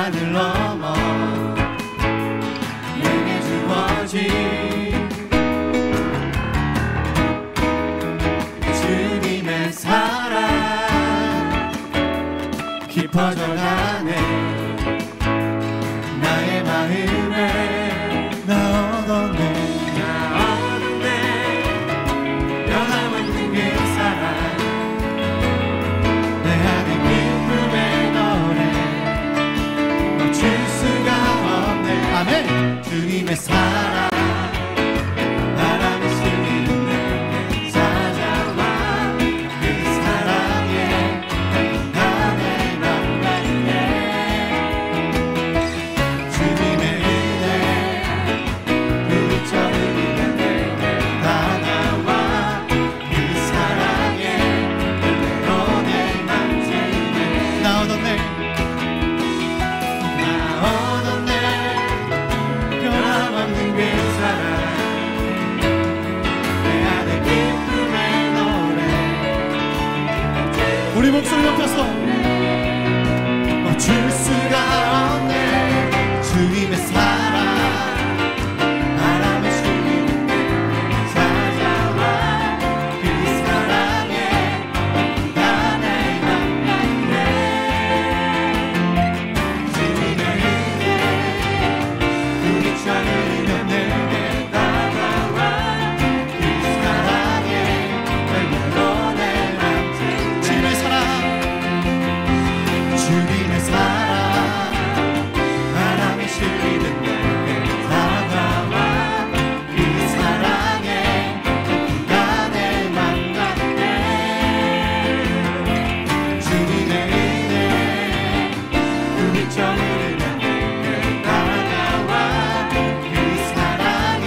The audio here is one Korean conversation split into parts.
하늘 넘어 내게 주어진 주님의 사랑 깊어져가네. 나의 마음에 나 얻었네. 변함없는 그 사랑 내 안에 기쁨의 노래 멈출 수가 없네. 아멘. 주님의 사랑 바람이 실리는 내게 찾아와 그 사랑에 나를 만나네. 주님의 은혜 부딪혀 흐르는 내게 다가와 그 사랑에 은혜로 내 만지네. 나 얻었네. 나 얻었네. 변함없는 그 사랑 내 안에 기쁨의 노래. 우리 목소리 높여서 멈출 수가 없네. 주님의 사랑 바람에 실리는 내게 찾아와 그 사랑에 나를 만나네. 주님의 은혜 부딪혀 흐르는 내게 다가와 그 사랑에 은혜로 내 만지네. 주님의 사랑 주님의 사랑 바람이 실리는 내게 다가와 그 사랑에 나를 만나네. 주님의 은혜 부딪혀 흐르는 내게 다가와 그 사랑에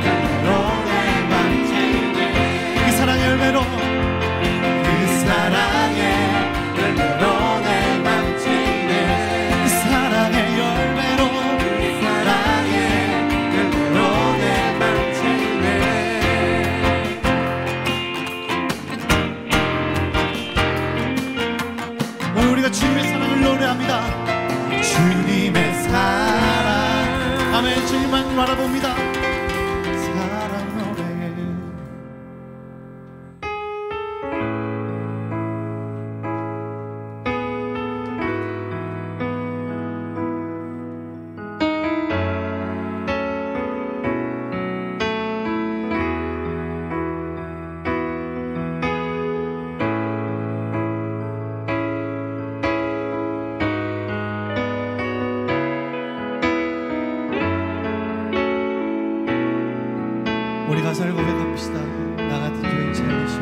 열매로 내 만지네. 그 사랑의 열매로 그 사랑의 열매로 내 만지네. 그 사랑의 열매로 그 사랑의 열매로 내 만지네. 오늘 우리가 주님의 사랑을 노래합니다. 주님의 사랑. 아멘. 주님만 바라봅니다. 사랑 노래. 우리 가사를 고백합시다. 나 같은 죄인 살리신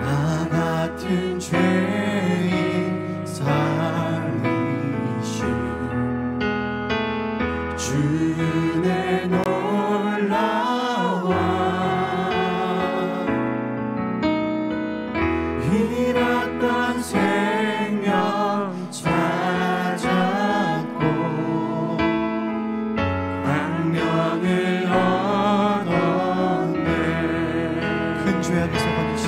나 같은 죄인 살리신 주의 놀라와 잃었던 생명 찾았고 광명을 얻었네. 큰 죄악에서 건지신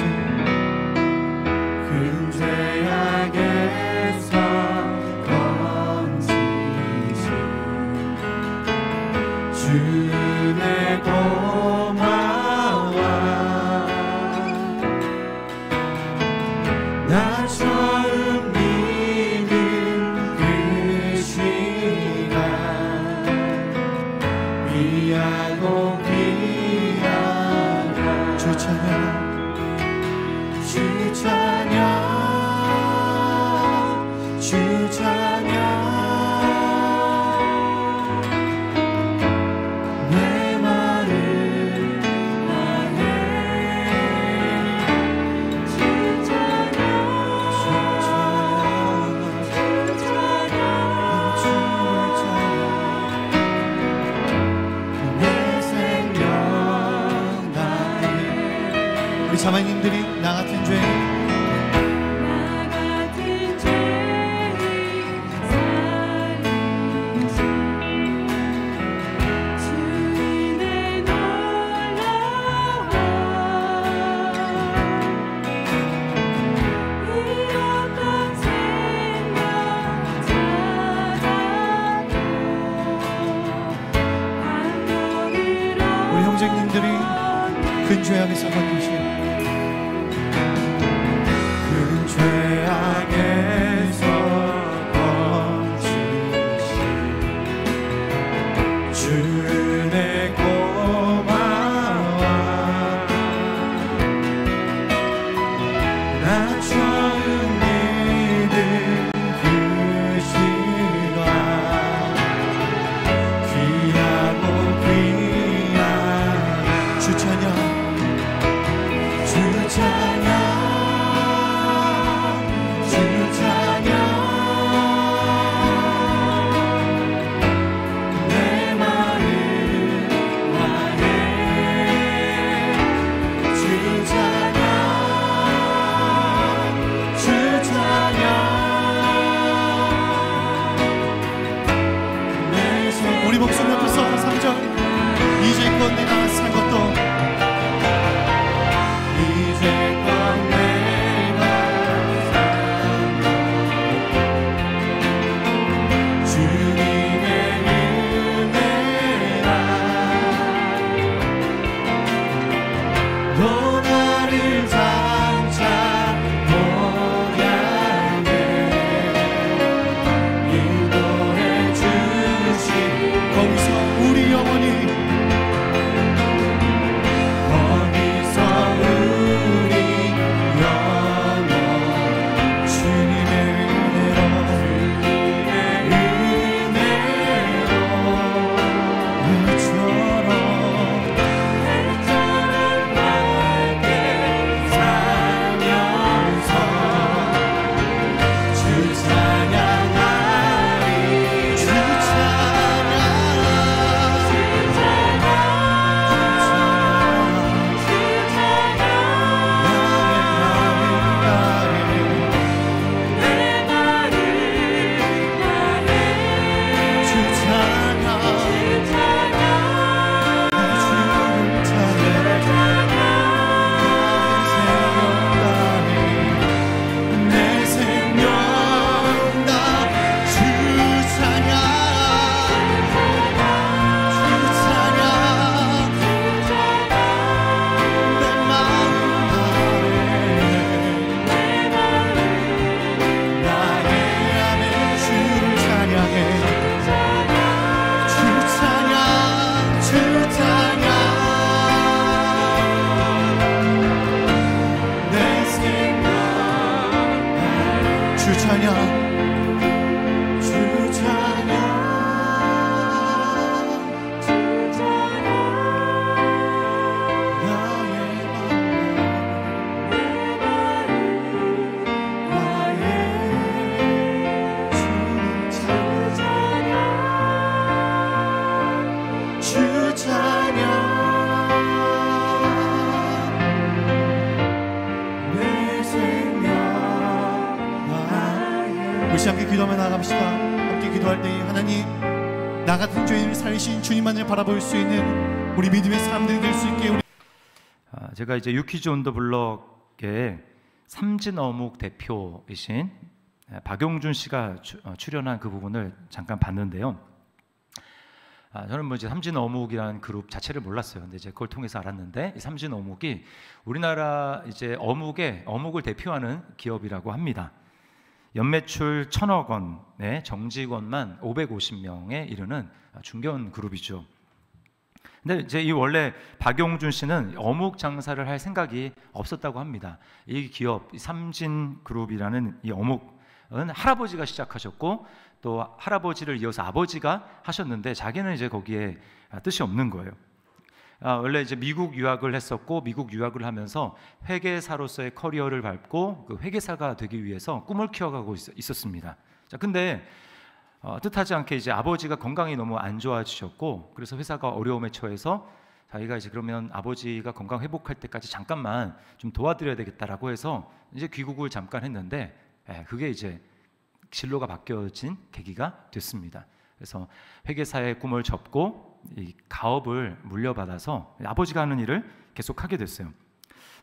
큰 죄악에서 건지신 주의 고마워. 나 처음 믿은 그 시간 귀하고 귀하다. 주 찬양 주 찬양 주 찬양 내 말을 다해 주 찬양 주 찬양 주의 찬양 내 생명 다해. 우리 자매님들이 나 같은 죄인 사람들이 근죄악에서 건지시 근죄악에서 건지시 주내 고마워 나 처음 믿은 그 시간 귀하고 귀한 주 찬양 주 찬양 주 찬양 내 마음 나의 주 찬양 주 찬양 내 손 우리 목소리 높여서 3절 이제껏 내가 산 것도 이제껏 내가 산 것도 주님의 은혜라 또 나를 장차 모양해 인도해 주시 거기서 우리 영혼이 거기서 우리 영혼 주님의 은혜로 해처럼 밝게 살면서 주 찬양하리 주 찬양 주 찬양 함께 기도하며 나아갑시다. 함께 기도할 때 하나님 나 같은 죄인을 살리신 주님만을 바라볼 수 있는 우리 믿음의 사람들이 될 수 있게 제가 이제 유퀴즈 온 더 블럭의 삼진어묵 대표이신 박용준 씨가 출연한 그 부분을 잠깐 봤는데요. 저는 뭐 이제 삼진어묵이라는 그룹 자체를 몰랐어요. 근데 이제 그걸 통해서 알았는데 이 삼진어묵이 우리나라 이제 어묵을 대표하는 기업이라고 합니다. 연매출 1,000억 원의 정직원만 550명에 이르는 중견 그룹이죠. 근데 이제 이 원래 박용준 씨는 어묵 장사를 할 생각이 없었다고 합니다. 이 기업, 이 삼진그룹이라는 이 어묵은 할아버지가 시작하셨고 또 할아버지를 이어서 아버지가 하셨는데 자기는 이제 거기에 뜻이 없는 거예요. 원래 이제 미국 유학을 했었고 미국 유학을 하면서 회계사로서의 커리어를 밟고 그 회계사가 되기 위해서 꿈을 키워가고 있었습니다. 자, 근데 뜻하지 않게 이제 아버지가 건강이 너무 안 좋아지셨고 그래서 회사가 어려움에 처해서 자기가 이제 그러면 아버지가 건강 회복할 때까지 잠깐만 좀 도와드려야 되겠다라고 해서 이제 귀국을 잠깐 했는데 그게 이제 진로가 바뀌어진 계기가 됐습니다. 그래서 회계사의 꿈을 접고 이 가업을 물려받아서 아버지가 하는 일을 계속하게 됐어요.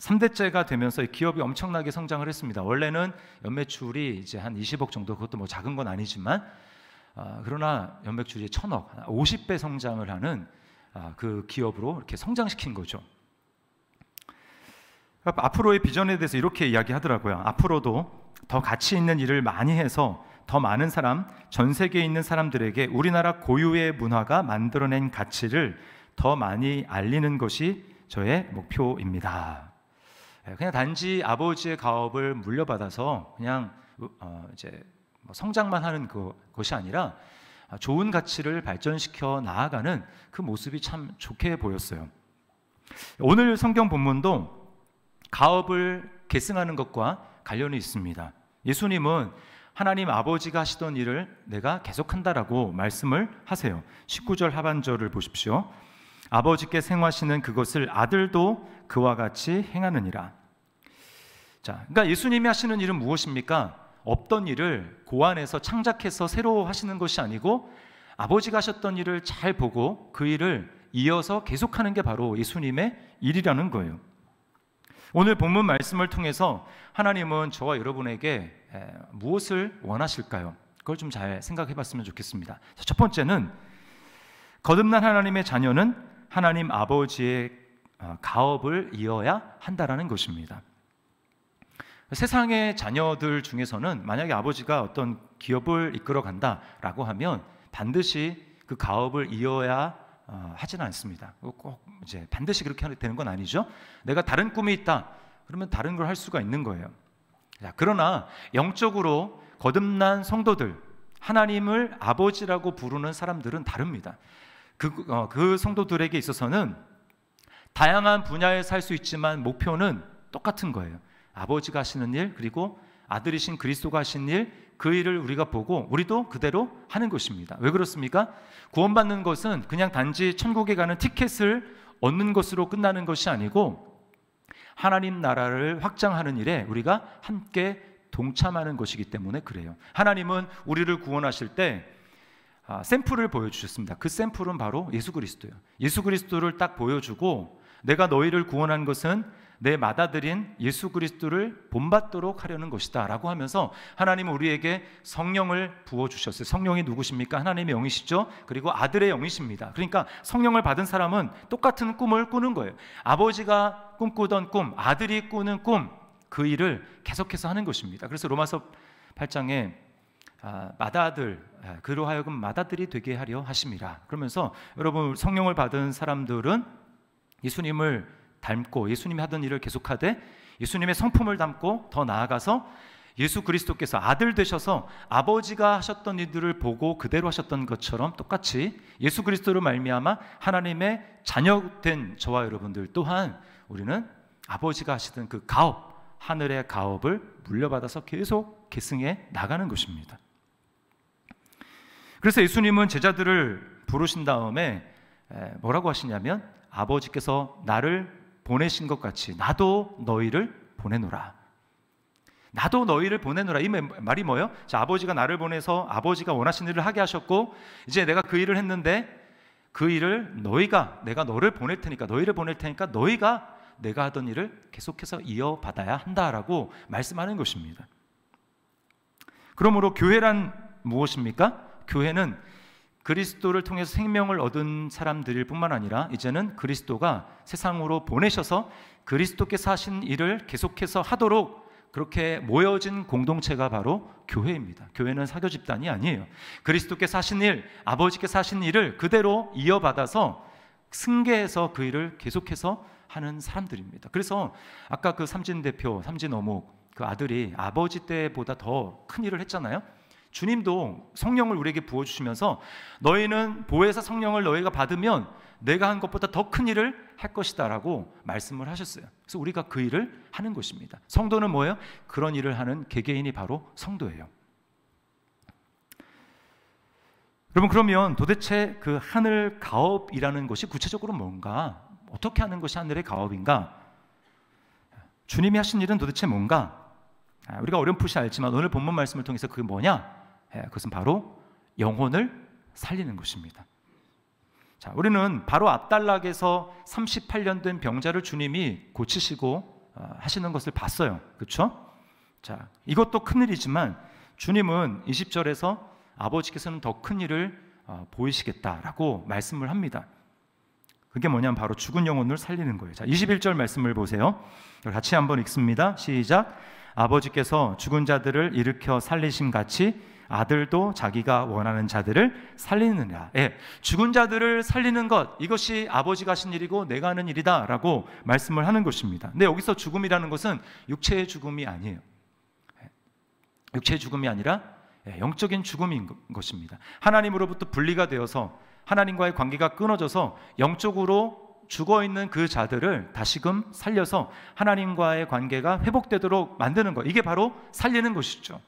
3대째가 되면서 이 기업이 엄청나게 성장을 했습니다. 원래는 연매출이 이제 한 20억 정도, 그것도 뭐 작은 건 아니지만 그러나 연매출이 1,000억, 50배 성장을 하는 그 기업으로 이렇게 성장시킨 거죠. 앞으로의 비전에 대해서 이렇게 이야기하더라고요. 앞으로도 더 가치 있는 일을 많이 해서 더 많은 사람, 전 세계에 있는 사람들에게 우리나라 고유의 문화가 만들어낸 가치를 더 많이 알리는 것이 저의 목표입니다. 그냥 단지 아버지의 가업을 물려받아서 그냥 이제 성장만 하는 것이 아니라 좋은 가치를 발전시켜 나아가는 그 모습이 참 좋게 보였어요. 오늘 성경 본문도 가업을 계승하는 것과 관련이 있습니다. 예수님은 하나님 아버지가 하시던 일을 내가 계속한다라고 말씀을 하세요. 19절 하반절을 보십시오. 아버지께 생하시는 그것을 아들도 그와 같이 행하느니라. 자, 그러니까 예수님이 하시는 일은 무엇입니까? 없던 일을 고안해서 창작해서 새로 하시는 것이 아니고 아버지가 하셨던 일을 잘 보고 그 일을 이어서 계속하는 게 바로 예수님의 일이라는 거예요. 오늘 본문 말씀을 통해서 하나님은 저와 여러분에게 무엇을 원하실까요? 그걸 좀 잘 생각해 봤으면 좋겠습니다. 첫 번째는 거듭난 하나님의 자녀는 하나님 아버지의 가업을 이어야 한다라는 것입니다. 세상의 자녀들 중에서는 만약에 아버지가 어떤 기업을 이끌어 간다라고 하면 반드시 그 가업을 이어야 하지는 않습니다. 꼭 이제 반드시 그렇게 되는 건 아니죠. 내가 다른 꿈이 있다 그러면 다른 걸 할 수가 있는 거예요. 자, 그러나 영적으로 거듭난 성도들, 하나님을 아버지라고 부르는 사람들은 다릅니다. 그 성도들에게 있어서는 다양한 분야에서 할 수 있지만 목표는 똑같은 거예요. 아버지가 하시는 일, 그리고 아들이신 그리스도가 하신 일, 그 일을 우리가 보고 우리도 그대로 하는 것입니다. 왜 그렇습니까? 구원받는 것은 그냥 단지 천국에 가는 티켓을 얻는 것으로 끝나는 것이 아니고 하나님 나라를 확장하는 일에 우리가 함께 동참하는 것이기 때문에 그래요. 하나님은 우리를 구원하실 때 샘플을 보여주셨습니다. 그 샘플은 바로 예수 그리스도예요. 예수 그리스도를 딱 보여주고 내가 너희를 구원한 것은 내 맏아들인 예수 그리스도를 본받도록 하려는 것이다 라고 하면서 하나님은 우리에게 성령을 부어주셨어요. 성령이 누구십니까? 하나님의 영이시죠. 그리고 아들의 영이십니다. 그러니까 성령을 받은 사람은 똑같은 꿈을 꾸는 거예요. 아버지가 꿈꾸던 꿈, 아들이 꾸는 꿈, 그 일을 계속해서 하는 것입니다. 그래서 로마서 8장에 맏아들, 그로 하여금 맏아들이 되게 하려 하심이라. 그러면서 여러분 성령을 받은 사람들은 예수님을 닮고 예수님이 하던 일을 계속하되 예수님의 성품을 담고 더 나아가서 예수 그리스도께서 아들 되셔서 아버지가 하셨던 일들을 보고 그대로 하셨던 것처럼 똑같이 예수 그리스도로 말미암아 하나님의 자녀된 저와 여러분들 또한 우리는 아버지가 하시던 그 가업, 하늘의 가업을 물려받아서 계속 계승해 나가는 것입니다. 그래서 예수님은 제자들을 부르신 다음에 뭐라고 하시냐면 아버지께서 나를 보내신 것 같이 나도 너희를 보내노라. 나도 너희를 보내노라. 이 말이 뭐예요? 자, 아버지가 나를 보내서 아버지가 원하신 일을 하게 하셨고 이제 내가 그 일을 했는데 그 일을 내가 너를 보낼 테니까 너희가 내가 하던 일을 계속해서 이어받아야 한다라고 말씀하는 것입니다. 그러므로 교회란 무엇입니까? 교회는 그리스도를 통해서 생명을 얻은 사람들일 뿐만 아니라 이제는 그리스도가 세상으로 보내셔서 그리스도께서 하신 일을 계속해서 하도록 그렇게 모여진 공동체가 바로 교회입니다. 교회는 사교 집단이 아니에요. 그리스도께서 하신 일, 아버지께서 하신 일을 그대로 이어받아서 승계해서 그 일을 계속해서 하는 사람들입니다. 그래서 아까 그 삼진어묵 그 아들이 아버지 때보다 더 큰 일을 했잖아요. 주님도 성령을 우리에게 부어주시면서 너희는 보혜사 성령을 너희가 받으면 내가 한 것보다 더 큰 일을 할 것이다 라고 말씀을 하셨어요. 그래서 우리가 그 일을 하는 것입니다. 성도는 뭐예요? 그런 일을 하는 개개인이 바로 성도예요. 여러분, 그러면 도대체 그 하늘 가업이라는 것이 구체적으로 뭔가, 어떻게 하는 것이 하늘의 가업인가? 주님이 하신 일은 도대체 뭔가? 우리가 어렴풋이 알지만 오늘 본문 말씀을 통해서 그게 뭐냐? 그것은 바로 영혼을 살리는 것입니다. 자, 우리는 바로 앞단락에서 38년 된 병자를 주님이 고치시고 하시는 것을 봤어요. 그렇죠? 자, 이것도 큰일이지만 주님은 20절에서 아버지께서는 더 큰 일을 보이시겠다라고 말씀을 합니다. 그게 뭐냐면 바로 죽은 영혼을 살리는 거예요. 자, 21절 말씀을 보세요. 같이 한번 읽습니다. 시작. 아버지께서 죽은 자들을 일으켜 살리심 같이 아들도 자기가 원하는 자들을 살리느니라. 예, 죽은 자들을 살리는 것, 이것이 아버지가 하신 일이고 내가 하는 일이다 라고 말씀을 하는 것입니다. 근데 여기서 죽음이라는 것은 육체의 죽음이 아니에요. 육체의 죽음이 아니라 영적인 죽음인 것입니다. 하나님으로부터 분리가 되어서 하나님과의 관계가 끊어져서 영적으로 죽어있는 그 자들을 다시금 살려서 하나님과의 관계가 회복되도록 만드는 것, 이게 바로 살리는 것이죠.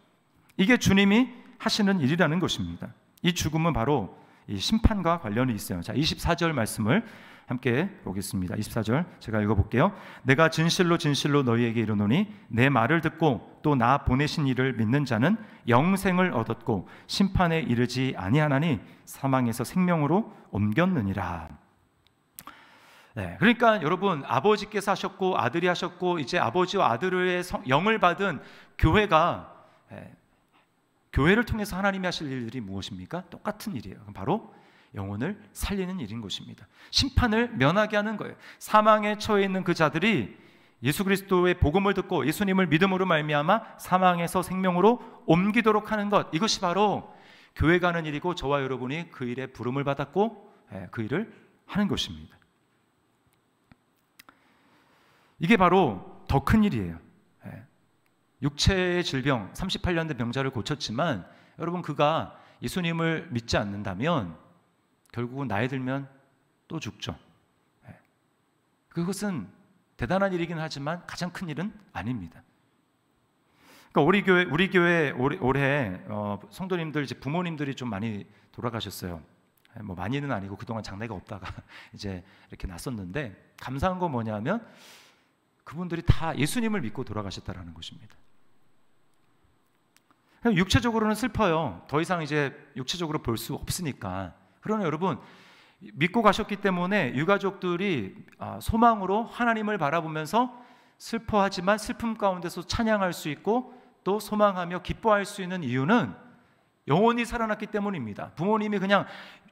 이게 주님이 하시는 일이라는 것입니다. 이 죽음은 바로 이 심판과 관련이 있어요. 자, 24절 말씀을 함께 보겠습니다. 24절 제가 읽어볼게요. 내가 진실로 진실로 너희에게 이르노니 내 말을 듣고 또 나 보내신 이를 믿는 자는 영생을 얻었고 심판에 이르지 아니하나니 사망에서 생명으로 옮겼느니라. 네, 그러니까 여러분, 아버지께서 하셨고 아들이 하셨고 이제 아버지와 아들의 영을 받은 교회가, 교회를 통해서 하나님이 하실 일들이 무엇입니까? 똑같은 일이에요. 바로 영혼을 살리는 일인 것입니다. 심판을 면하게 하는 거예요. 사망에 처해 있는 그 자들이 예수 그리스도의 복음을 듣고 예수님을 믿음으로 말미암아 사망에서 생명으로 옮기도록 하는 것, 이것이 바로 교회가 하는 일이고 저와 여러분이 그 일에 부름을 받았고 그 일을 하는 것입니다. 이게 바로 더 큰 일이에요. 육체의 질병, 38년 된 병자를 고쳤지만 여러분, 그가 예수님을 믿지 않는다면 결국은 나이 들면 또 죽죠. 그것은 대단한 일이긴 하지만 가장 큰 일은 아닙니다. 그러니까 우리 교회 올해 성도님들, 이제 부모님들이 좀 많이 돌아가셨어요. 뭐 많이는 아니고 그동안 장래가 없다가 이제 이렇게 났었는데, 감사한 건 뭐냐면 그분들이 다 예수님을 믿고 돌아가셨다라는 것입니다. 육체적으로는 슬퍼요. 더 이상 이제 육체적으로 볼 수 없으니까. 그러나 여러분, 믿고 가셨기 때문에 유가족들이 소망으로 하나님을 바라보면서 슬퍼하지만 슬픔 가운데서 찬양할 수 있고 또 소망하며 기뻐할 수 있는 이유는 영혼이 살아났기 때문입니다. 부모님이 그냥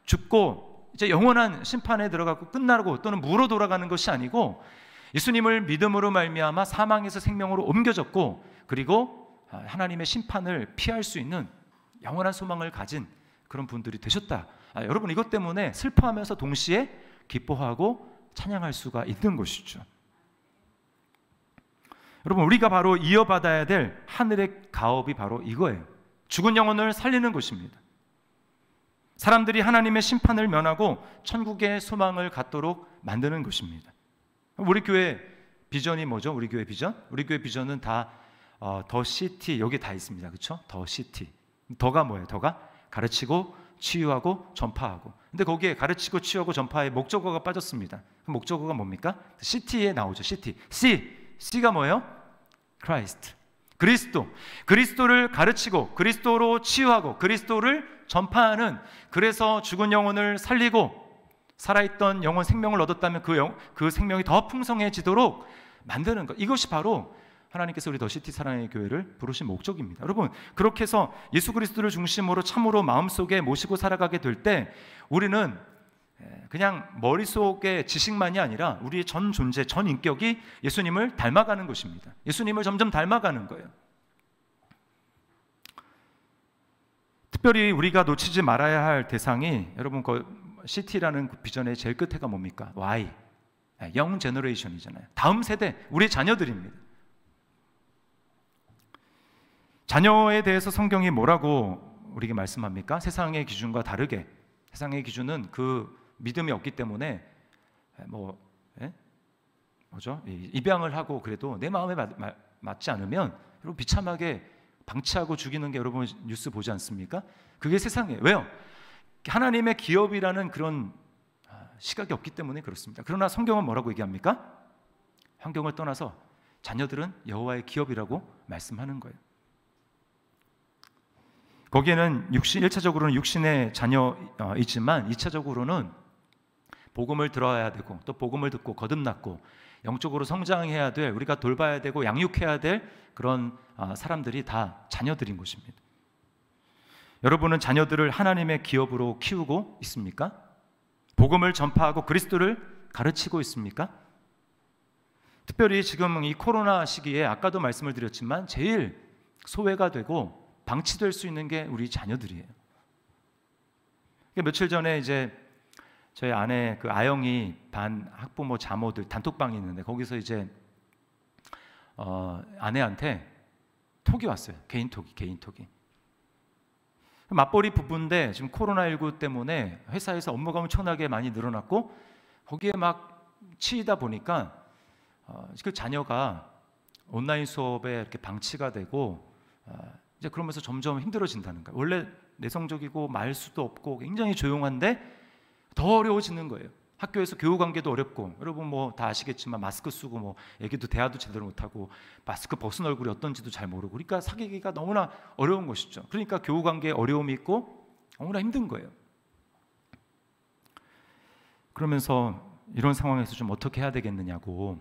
죽고 이제 영원한 심판에 들어가고 끝나고 또는 무로 돌아가는 것이 아니고 예수님을 믿음으로 말미암아 사망에서 생명으로 옮겨졌고, 그리고 하나님의 심판을 피할 수 있는 영원한 소망을 가진 그런 분들이 되셨다. 여러분, 이것 때문에 슬퍼하면서 동시에 기뻐하고 찬양할 수가 있는 것이죠. 여러분, 우리가 바로 이어받아야 될 하늘의 가업이 바로 이거예요. 죽은 영혼을 살리는 것입니다. 사람들이 하나님의 심판을 면하고 천국의 소망을 갖도록 만드는 것입니다. 우리 교회 비전이 뭐죠? 우리 교회 비전? 우리 교회 비전은 다 더 시티, 여기 다 있습니다. 그렇죠? 더 시티. 더가 뭐예요? 더가 가르치고 치유하고 전파하고. 근데 거기에 가르치고 치유하고 전파의 목적어가 빠졌습니다. 그 목적어가 뭡니까? 시티에 나오죠. 시티. C가 뭐예요? 크라이스트. 그리스도를 가르치고 그리스도로 치유하고 그리스도를 전파하는, 그래서 죽은 영혼을 살리고 살아있던 영혼 생명을 얻었다면 그 생명이 더 풍성해지도록 만드는 것, 이것이 바로 하나님께서 우리 더시티 사랑의 교회를 부르신 목적입니다. 여러분, 그렇게 해서 예수 그리스도를 중심으로 참으로 마음속에 모시고 살아가게 될 때 우리는 그냥 머릿속의 지식만이 아니라 우리의 전 존재, 전 인격이 예수님을 닮아가는 것입니다. 예수님을 점점 닮아가는 거예요. 특별히 우리가 놓치지 말아야 할 대상이, 여러분, 시티라는 비전의 제일 끝에가 뭡니까? Y, 영 제너레이션이잖아요. 다음 세대, 우리의 자녀들입니다. 자녀에 대해서 성경이 뭐라고 우리에게 말씀합니까? 세상의 기준과 다르게, 세상의 기준은 그 믿음이 없기 때문에 입양을 하고 그래도 내 마음에 맞지 않으면 여러분 비참하게 방치하고 죽이는 게, 여러분 뉴스 보지 않습니까? 그게 세상이에요. 왜요? 하나님의 기업이라는 그런 시각이 없기 때문에 그렇습니다. 그러나 성경은 뭐라고 얘기합니까? 환경을 떠나서 자녀들은 여호와의 기업이라고 말씀하는 거예요. 거기에는 1차적으로는 육신의 자녀이지만 2차적으로는 복음을 들어야 되고 또 복음을 듣고 거듭났고 영적으로 성장해야 될, 우리가 돌봐야 되고 양육해야 될 그런 사람들이 다 자녀들인 것입니다. 여러분은 자녀들을 하나님의 기업으로 키우고 있습니까? 복음을 전파하고 그리스도를 가르치고 있습니까? 특별히 지금 이 코로나 시기에 아까도 말씀을 드렸지만 제일 소외가 되고 방치될 수 있는 게 우리 자녀들이에요. 며칠 전에 이제 저희 아내 그 아영이 반 학부모 자모들 단톡방이 있는데 거기서 이제 아내한테 톡이 왔어요. 개인 톡이. 맞벌이 부부인데 지금 코로나19 때문에 회사에서 업무가 엄청나게 많이 늘어났고 거기에 막 치이다 보니까 그 자녀가 온라인 수업에 이렇게 방치가 되고 이제 그러면서 점점 힘들어진다는 거예요. 원래 내성적이고 말수도 없고 굉장히 조용한데 더 어려워지는 거예요. 학교에서 교우 관계도 어렵고, 여러분 뭐 다 아시겠지만 마스크 쓰고 뭐 애기도 대화도 제대로 못하고 마스크 벗은 얼굴이 어떤지도 잘 모르고, 그러니까 사귀기가 너무나 어려운 것이죠. 그러니까 교우 관계에 어려움이 있고 너무나 힘든 거예요. 그러면서 이런 상황에서 좀 어떻게 해야 되겠느냐고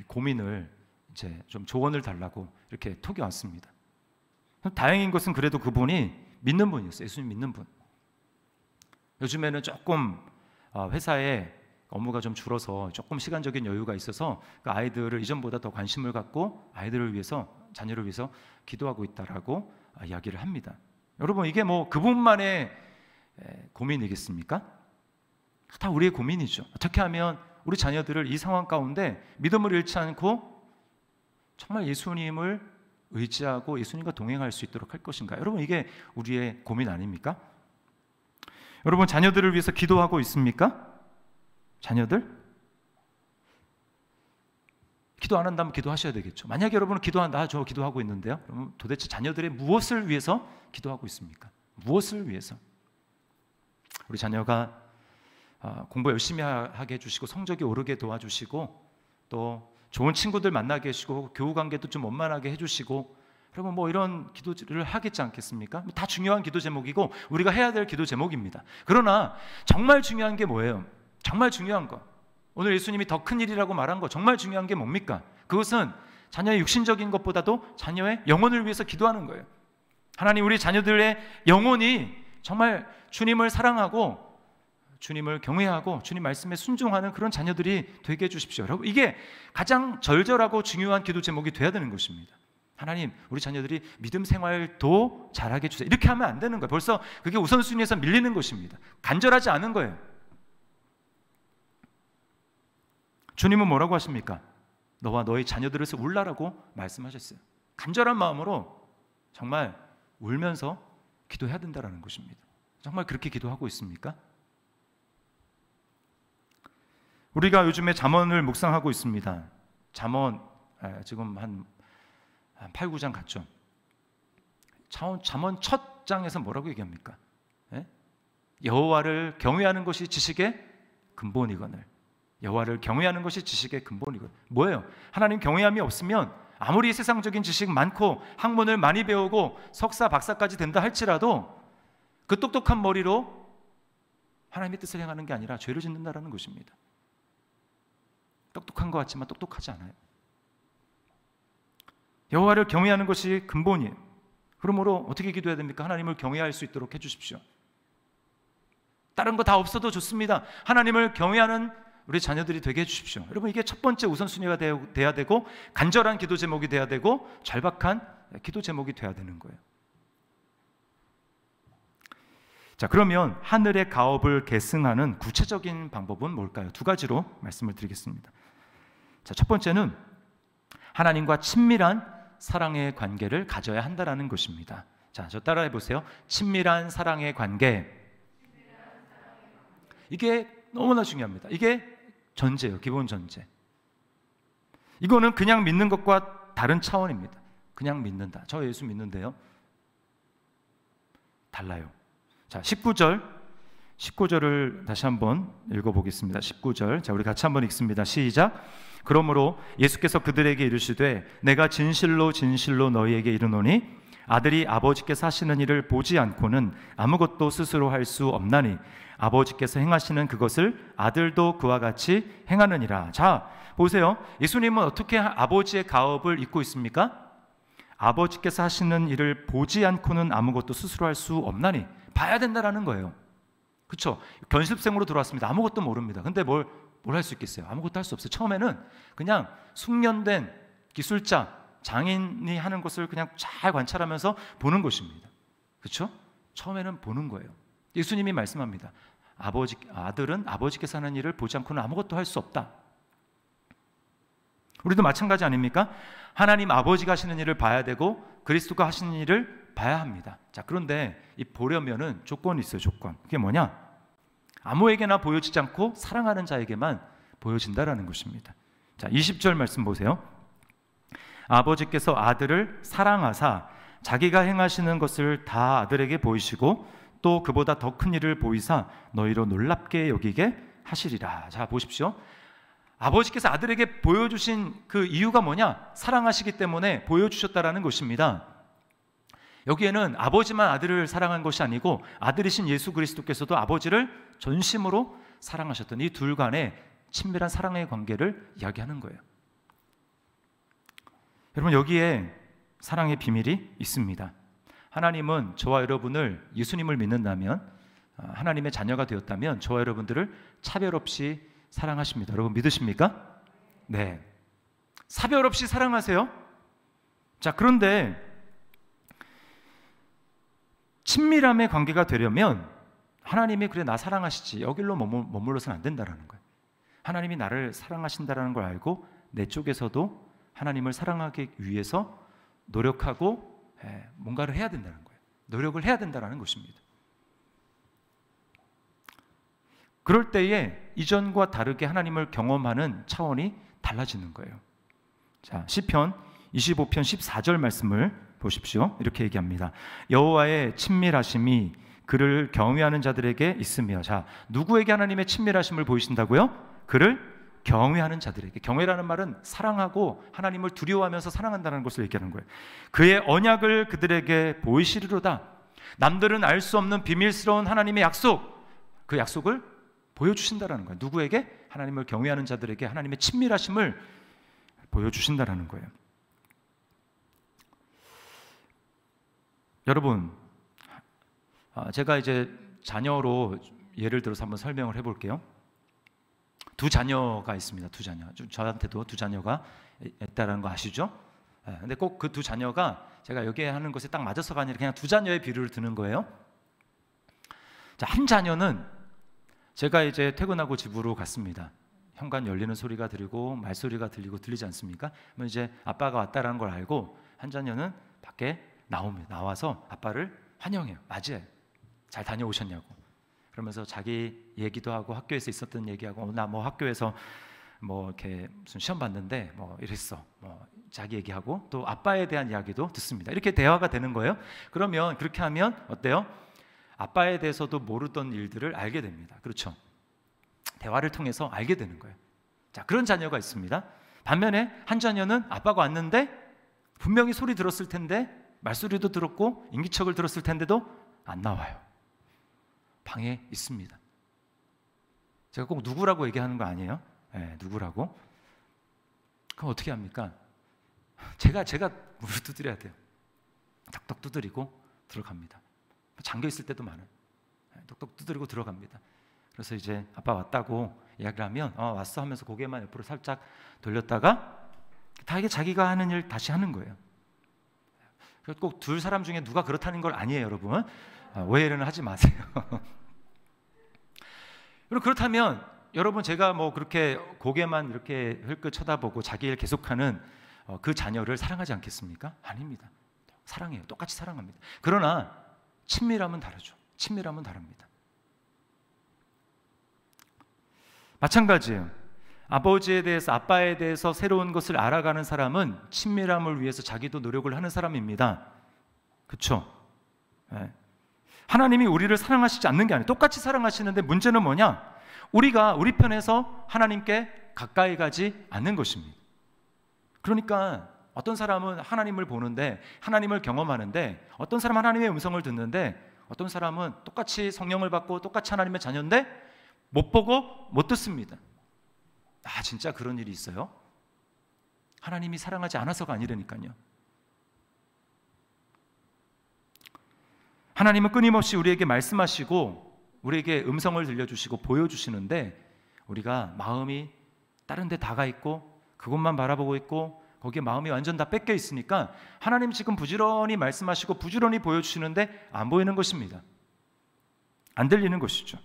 고민을 이제 좀 조언을 달라고 이렇게 톡이 왔습니다. 다행인 것은 그래도 그분이 믿는 분이었어요. 예수님 믿는 분. 요즘에는 조금 회사에 업무가 좀 줄어서 조금 시간적인 여유가 있어서 그 아이들을 이전보다 더 관심을 갖고 아이들을 위해서, 자녀를 위해서 기도하고 있다라고 이야기를 합니다. 여러분, 이게 뭐 그분만의 고민이겠습니까? 다 우리의 고민이죠. 어떻게 하면 우리 자녀들을 이 상황 가운데 믿음을 잃지 않고 정말 예수님을 의지하고 예수님과 동행할 수 있도록 할 것인가? 여러분, 이게 우리의 고민 아닙니까? 여러분, 자녀들을 위해서 기도하고 있습니까? 자녀들? 기도 안 한다면 기도하셔야 되겠죠. 만약에 여러분은 기도한다, 저 기도하고 있는데요. 그러면 도대체 자녀들의 무엇을 위해서 기도하고 있습니까? 무엇을 위해서? 우리 자녀가 공부 열심히 하게 해주시고 성적이 오르게 도와주시고 또 좋은 친구들 만나게 해주시고 교우 관계도 좀 원만하게 해주시고, 여러분 뭐 이런 기도를 하겠지 않겠습니까? 다 중요한 기도 제목이고 우리가 해야 될 기도 제목입니다. 그러나 정말 중요한 게 뭐예요? 정말 중요한 거, 오늘 예수님이 더 큰 일이라고 말한 거, 정말 중요한 게 뭡니까? 그것은 자녀의 육신적인 것보다도 자녀의 영혼을 위해서 기도하는 거예요. 하나님, 우리 자녀들의 영혼이 정말 주님을 사랑하고 주님을 경외하고 주님 말씀에 순종하는 그런 자녀들이 되게 해주십시오. 여러분, 이게 가장 절절하고 중요한 기도 제목이 돼야 되는 것입니다. 하나님, 우리 자녀들이 믿음 생활도 잘하게 해주세요. 이렇게 하면 안 되는 거예요. 벌써 그게 우선순위에서 밀리는 것입니다. 간절하지 않은 거예요. 주님은 뭐라고 하십니까? 너와 너의 자녀들을 울라라고 말씀하셨어요. 간절한 마음으로 정말 울면서 기도해야 된다는 것입니다. 정말 그렇게 기도하고 있습니까? 우리가 요즘에 잠언을 묵상하고 있습니다. 잠언 지금 한 8, 9장 갔죠. 잠언 첫 장에서 뭐라고 얘기합니까? 여호와를 경외하는 것이 지식의 근본이거늘. 여호와를 경외하는 것이 지식의 근본이거늘. 뭐예요? 하나님 경외함이 없으면 아무리 세상적인 지식 많고 학문을 많이 배우고 석사, 박사까지 된다 할지라도 그 똑똑한 머리로 하나님의 뜻을 행하는 게 아니라 죄를 짓는다라는 것입니다. 똑똑한 것 같지만 똑똑하지 않아요. 여호와를 경외하는 것이 근본이에요. 그러므로 어떻게 기도해야 됩니까? 하나님을 경외할 수 있도록 해주십시오. 다른 거 다 없어도 좋습니다. 하나님을 경외하는 우리 자녀들이 되게 해주십시오. 여러분, 이게 첫 번째 우선순위가 돼야 되고 간절한 기도 제목이 돼야 되고 절박한 기도 제목이 돼야 되는 거예요. 자, 그러면 하늘의 가업을 계승하는 구체적인 방법은 뭘까요? 두 가지로 말씀을 드리겠습니다. 자, 첫 번째는 하나님과 친밀한 사랑의 관계를 가져야 한다라는 것입니다. 자, 저 따라해 보세요. 친밀한 사랑의 관계. 이게 너무나 중요합니다. 이게 전제예요. 기본 전제. 이거는 그냥 믿는 것과 다른 차원입니다. 그냥 믿는다. 저 예수 믿는데요. 달라요. 자, 19절을 다시 한번 읽어보겠습니다. 19절. 자, 우리 같이 한번 읽습니다. 시작. 그러므로 예수께서 그들에게 이르시되 내가 진실로 진실로 너희에게 이르노니 아들이 아버지께서 하시는 일을 보지 않고는 아무것도 스스로 할 수 없나니 아버지께서 행하시는 그것을 아들도 그와 같이 행하느니라. 자, 보세요. 예수님은 어떻게 아버지의 가업을 잇고 있습니까? 아버지께서 하시는 일을 보지 않고는 아무것도 스스로 할 수 없나니, 봐야 된다라는 거예요. 그렇죠? 견습생으로 들어왔습니다. 아무것도 모릅니다. 근데 뭘 뭘 할 수 있겠어요? 아무것도 할 수 없어요. 처음에는 그냥 숙련된 기술자, 장인이 하는 것을 그냥 잘 관찰하면서 보는 것입니다. 그렇죠? 처음에는 보는 거예요. 예수님이 말씀합니다. 아들은 아버지께서 하는 일을 보지 않고는 아무것도 할 수 없다. 우리도 마찬가지 아닙니까? 하나님 아버지가 하시는 일을 봐야 되고 그리스도가 하시는 일을 봐야 합니다. 자, 그런데 이 보려면은 조건이 있어요. 조건. 그게 뭐냐? 아무에게나 보여지지 않고 사랑하는 자에게만 보여진다라는 것입니다. 자, 20절 말씀 보세요. 아버지께서 아들을 사랑하사 자기가 행하시는 것을 다 아들에게 보이시고 또 그보다 더 큰 일을 보이사 너희로 놀랍게 여기게 하시리라. 자, 보십시오. 아버지께서 아들에게 보여주신 그 이유가 뭐냐? 사랑하시기 때문에 보여주셨다라는 것입니다. 여기에는 아버지만 아들을 사랑한 것이 아니고 아들이신 예수 그리스도께서도 아버지를 전심으로 사랑하셨던 이 둘 간의 친밀한 사랑의 관계를 이야기하는 거예요. 여러분, 여기에 사랑의 비밀이 있습니다. 하나님은 저와 여러분을, 예수님을 믿는다면, 하나님의 자녀가 되었다면 저와 여러분들을 차별 없이 사랑하십니다. 여러분 믿으십니까? 네, 사별 없이 사랑하세요. 자, 그런데 친밀함의 관계가 되려면 하나님이 그래 나 사랑하시지 여길로 머물러서는 안 된다는 거예요. 하나님이 나를 사랑하신다는 걸 알고 내 쪽에서도 하나님을 사랑하기 위해서 노력하고 뭔가를 해야 된다는 거예요. 노력을 해야 된다는 것입니다. 그럴 때에 이전과 다르게 하나님을 경험하는 차원이 달라지는 거예요. 자, 시편 25편 14절 말씀을 보십시오. 이렇게 얘기합니다. 여호와의 친밀하심이 그를 경외하는 자들에게 있으며, 자, 누구에게 하나님의 친밀하심을 보이신다고요? 그를 경외하는 자들에게. 경외라는 말은 사랑하고 하나님을 두려워하면서 사랑한다는 것을 얘기하는 거예요. 그의 언약을 그들에게 보이시리로다. 남들은 알 수 없는 비밀스러운 하나님의 약속, 그 약속을 보여주신다라는 거예요. 누구에게? 하나님을 경외하는 자들에게 하나님의 친밀하심을 보여주신다라는 거예요. 여러분, 제가 이제 자녀로 예를 들어서 한번 설명을 해볼게요. 두 자녀가 있습니다. 두 자녀. 저한테도 두 자녀가 있다는 거 아시죠? 근데 꼭 그 두 자녀가 제가 여기에 하는 것에 딱 맞아서가 아니라 그냥 두 자녀의 비유를 드는 거예요. 자, 한 자녀는 제가 이제 퇴근하고 집으로 갔습니다. 현관 열리는 소리가 들리고 말소리가 들리고 들리지 않습니까? 그러면 이제 아빠가 왔다라는 걸 알고 한 자녀는 밖에 나옵니다. 나와서 아빠를 환영해요. 맞이해요. 잘 다녀오셨냐고. 그러면서 자기 얘기도 하고 학교에서 있었던 얘기하고 나 뭐 학교에서 뭐 이렇게 무슨 시험 봤는데 뭐 이랬어. 뭐 자기 얘기하고 또 아빠에 대한 이야기도 듣습니다. 이렇게 대화가 되는 거예요. 그러면 그렇게 하면 어때요? 아빠에 대해서도 모르던 일들을 알게 됩니다. 그렇죠? 대화를 통해서 알게 되는 거예요. 자, 그런 자녀가 있습니다. 반면에 한 자녀는 아빠가 왔는데 분명히 소리 들었을 텐데 말소리도 들었고 인기척을 들었을 텐데도 안 나와요. 방에 있습니다. 제가 꼭 누구라고 얘기하는 거 아니에요? 네, 누구라고? 그럼 어떻게 합니까? 제가 물을 두드려야 돼요. 덕덕 두드리고 들어갑니다. 잠겨 있을 때도 많아요. 똑똑 두드리고 들어갑니다. 그래서 이제 아빠 왔다고 이야기를 하면 왔어 하면서 고개만 옆으로 살짝 돌렸다가 다 이게 자기가 하는 일 다시 하는 거예요. 꼭 둘 사람 중에 누가 그렇다는 걸 아니에요, 여러분. 오해는 하지 마세요. 그렇다면 여러분, 제가 뭐 그렇게 고개만 이렇게 흘끗 쳐다보고 자기 일 계속하는 그 자녀를 사랑하지 않겠습니까? 아닙니다. 사랑해요. 똑같이 사랑합니다. 그러나 친밀함은 다르죠. 친밀함은 다릅니다. 마찬가지예요. 아버지에 대해서, 아빠에 대해서 새로운 것을 알아가는 사람은 친밀함을 위해서 자기도 노력을 하는 사람입니다. 그렇죠? 네. 하나님이 우리를 사랑하시지 않는 게 아니에요. 똑같이 사랑하시는데 문제는 뭐냐? 우리가 우리 편에서 하나님께 가까이 가지 않는 것입니다. 그러니까 어떤 사람은 하나님을 보는데, 하나님을 경험하는데, 어떤 사람은 하나님의 음성을 듣는데, 어떤 사람은 똑같이 성령을 받고 똑같이 하나님의 자녀인데 못 보고 못 듣습니다. 진짜 그런 일이 있어요? 하나님이 사랑하지 않아서가 아니라니까요. 하나님은 끊임없이 우리에게 말씀하시고 우리에게 음성을 들려주시고 보여주시는데 우리가 마음이 다른 데 다가 있고 그것만 바라보고 있고 거기에 마음이 완전 다 뺏겨 있으니까 하나님 지금 부지런히 말씀하시고 부지런히 보여주시는데 안 보이는 것입니다. 안 들리는 것이죠.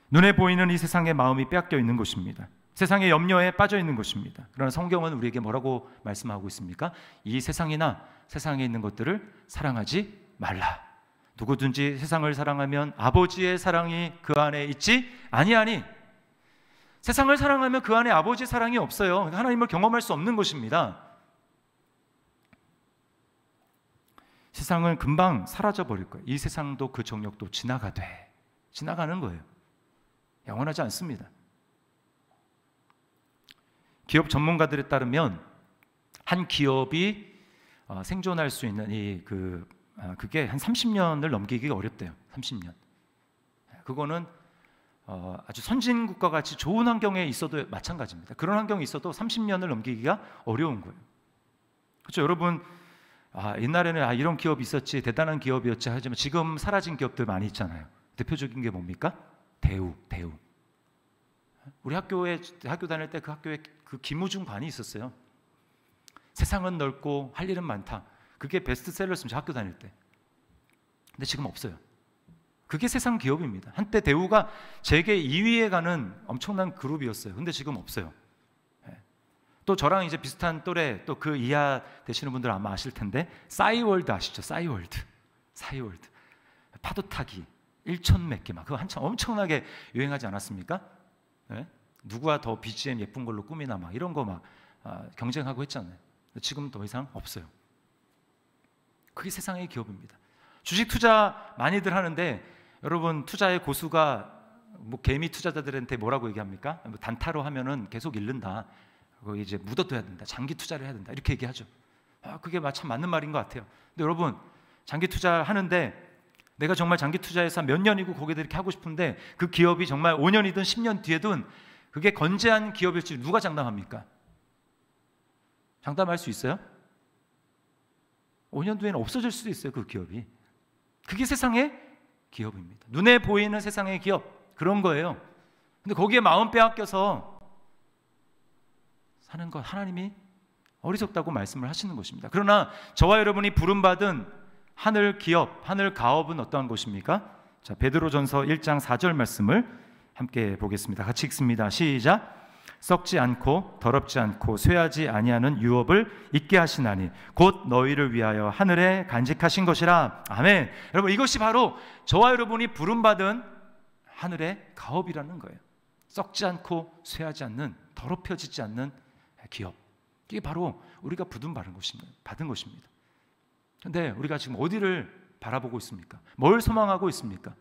눈에 보이는 이 세상의 마음이 빼앗겨 있는 것입니다. 세상의 염려에 빠져 있는 것입니다. 그러나 성경은 우리에게 뭐라고 말씀하고 있습니까? 이 세상이나 세상에 있는 것들을 사랑하지 말라. 누구든지 세상을 사랑하면 아버지의 사랑이 그 안에 있지 아니하니. 세상을 사랑하면 그 안에 아버지의 사랑이 없어요. 하나님을 경험할 수 없는 것입니다. 세상은 금방 사라져 버릴 거예요. 이 세상도 그 정력도 지나가는 거예요. 영원하지 않습니다. 기업 전문가들에 따르면 한 기업이 생존할 수 있는 그게 한 30년을 넘기기가 어렵대요. 30년. 그거는 아주 선진국과 같이 좋은 환경에 있어도 마찬가지입니다. 그런 환경에 있어도 30년을 넘기기가 어려운 거예요. 그렇죠, 여러분. 옛날에는 이런 기업이 있었지, 대단한 기업이었지 하지만 지금 사라진 기업들 많이 있잖아요. 대표적인 게 뭡니까? 대우. 우리 학교 다닐 때 그 학교에 그 김우중관이 있었어요. 세상은 넓고 할 일은 많다. 그게 베스트셀러였습니다. 학교 다닐 때. 근데 지금 없어요. 그게 세상 기업입니다. 한때 대우가 세계 2위에 가는 엄청난 그룹이었어요. 근데 지금 없어요. 또 저랑 이제 비슷한 또래, 또 그 이하 되시는 분들 아마 아실 텐데 싸이월드 아시죠? 싸이월드. 파도 타기 1천 몇 개 막 그거 한참 엄청나게 유행하지 않았습니까? 네? 누구가 더 BGM 예쁜 걸로 꾸미나 막 이런 거 막 경쟁하고 했잖아요. 지금 더 이상 없어요. 그게 세상의 기업입니다. 주식 투자 많이들 하는데 여러분, 투자의 고수가 뭐 개미 투자자들한테 뭐라고 얘기합니까? 뭐 단타로 하면은 계속 잃는다. 그거 이제 묻어둬야 된다. 장기 투자를 해야 된다. 이렇게 얘기하죠. 그게 참 맞는 말인 것 같아요. 근데 여러분, 장기 투자하는데 내가 정말 장기 투자해서 몇 년이고 거기에 이렇게 하고 싶은데 그 기업이 정말 5년이든 10년 뒤에든 그게 건재한 기업일지 누가 장담합니까? 장담할 수 있어요? 5년 뒤에는 없어질 수도 있어요. 그 기업이. 그게 세상의 기업입니다. 눈에 보이는 세상의 기업, 그런 거예요. 근데 거기에 마음 빼앗겨서 사는 것, 하나님이 어리석다고 말씀을 하시는 것입니다. 그러나 저와 여러분이 부름받은 하늘 기업, 하늘 가업은 어떠한 것입니까? 자, 베드로전서 1장 4절 말씀을 함께 보겠습니다. 같이 읽습니다. 시작. 썩지 않고 더럽지 않고 쇠하지 아니하는 유업을 있게 하시나니 곧 너희를 위하여 하늘에 간직하신 것이라. 아멘. 여러분, 이것이 바로 저와 여러분이 부름받은 하늘의 가업이라는 거예요. 썩지 않고 쇠하지 않는, 더럽혀지지 않는 기업. 이게 바로 우리가 부름받은 것입니다. 그런데 우리가 지금 어디를 바라보고 있습니까? 뭘 소망하고 있습니까?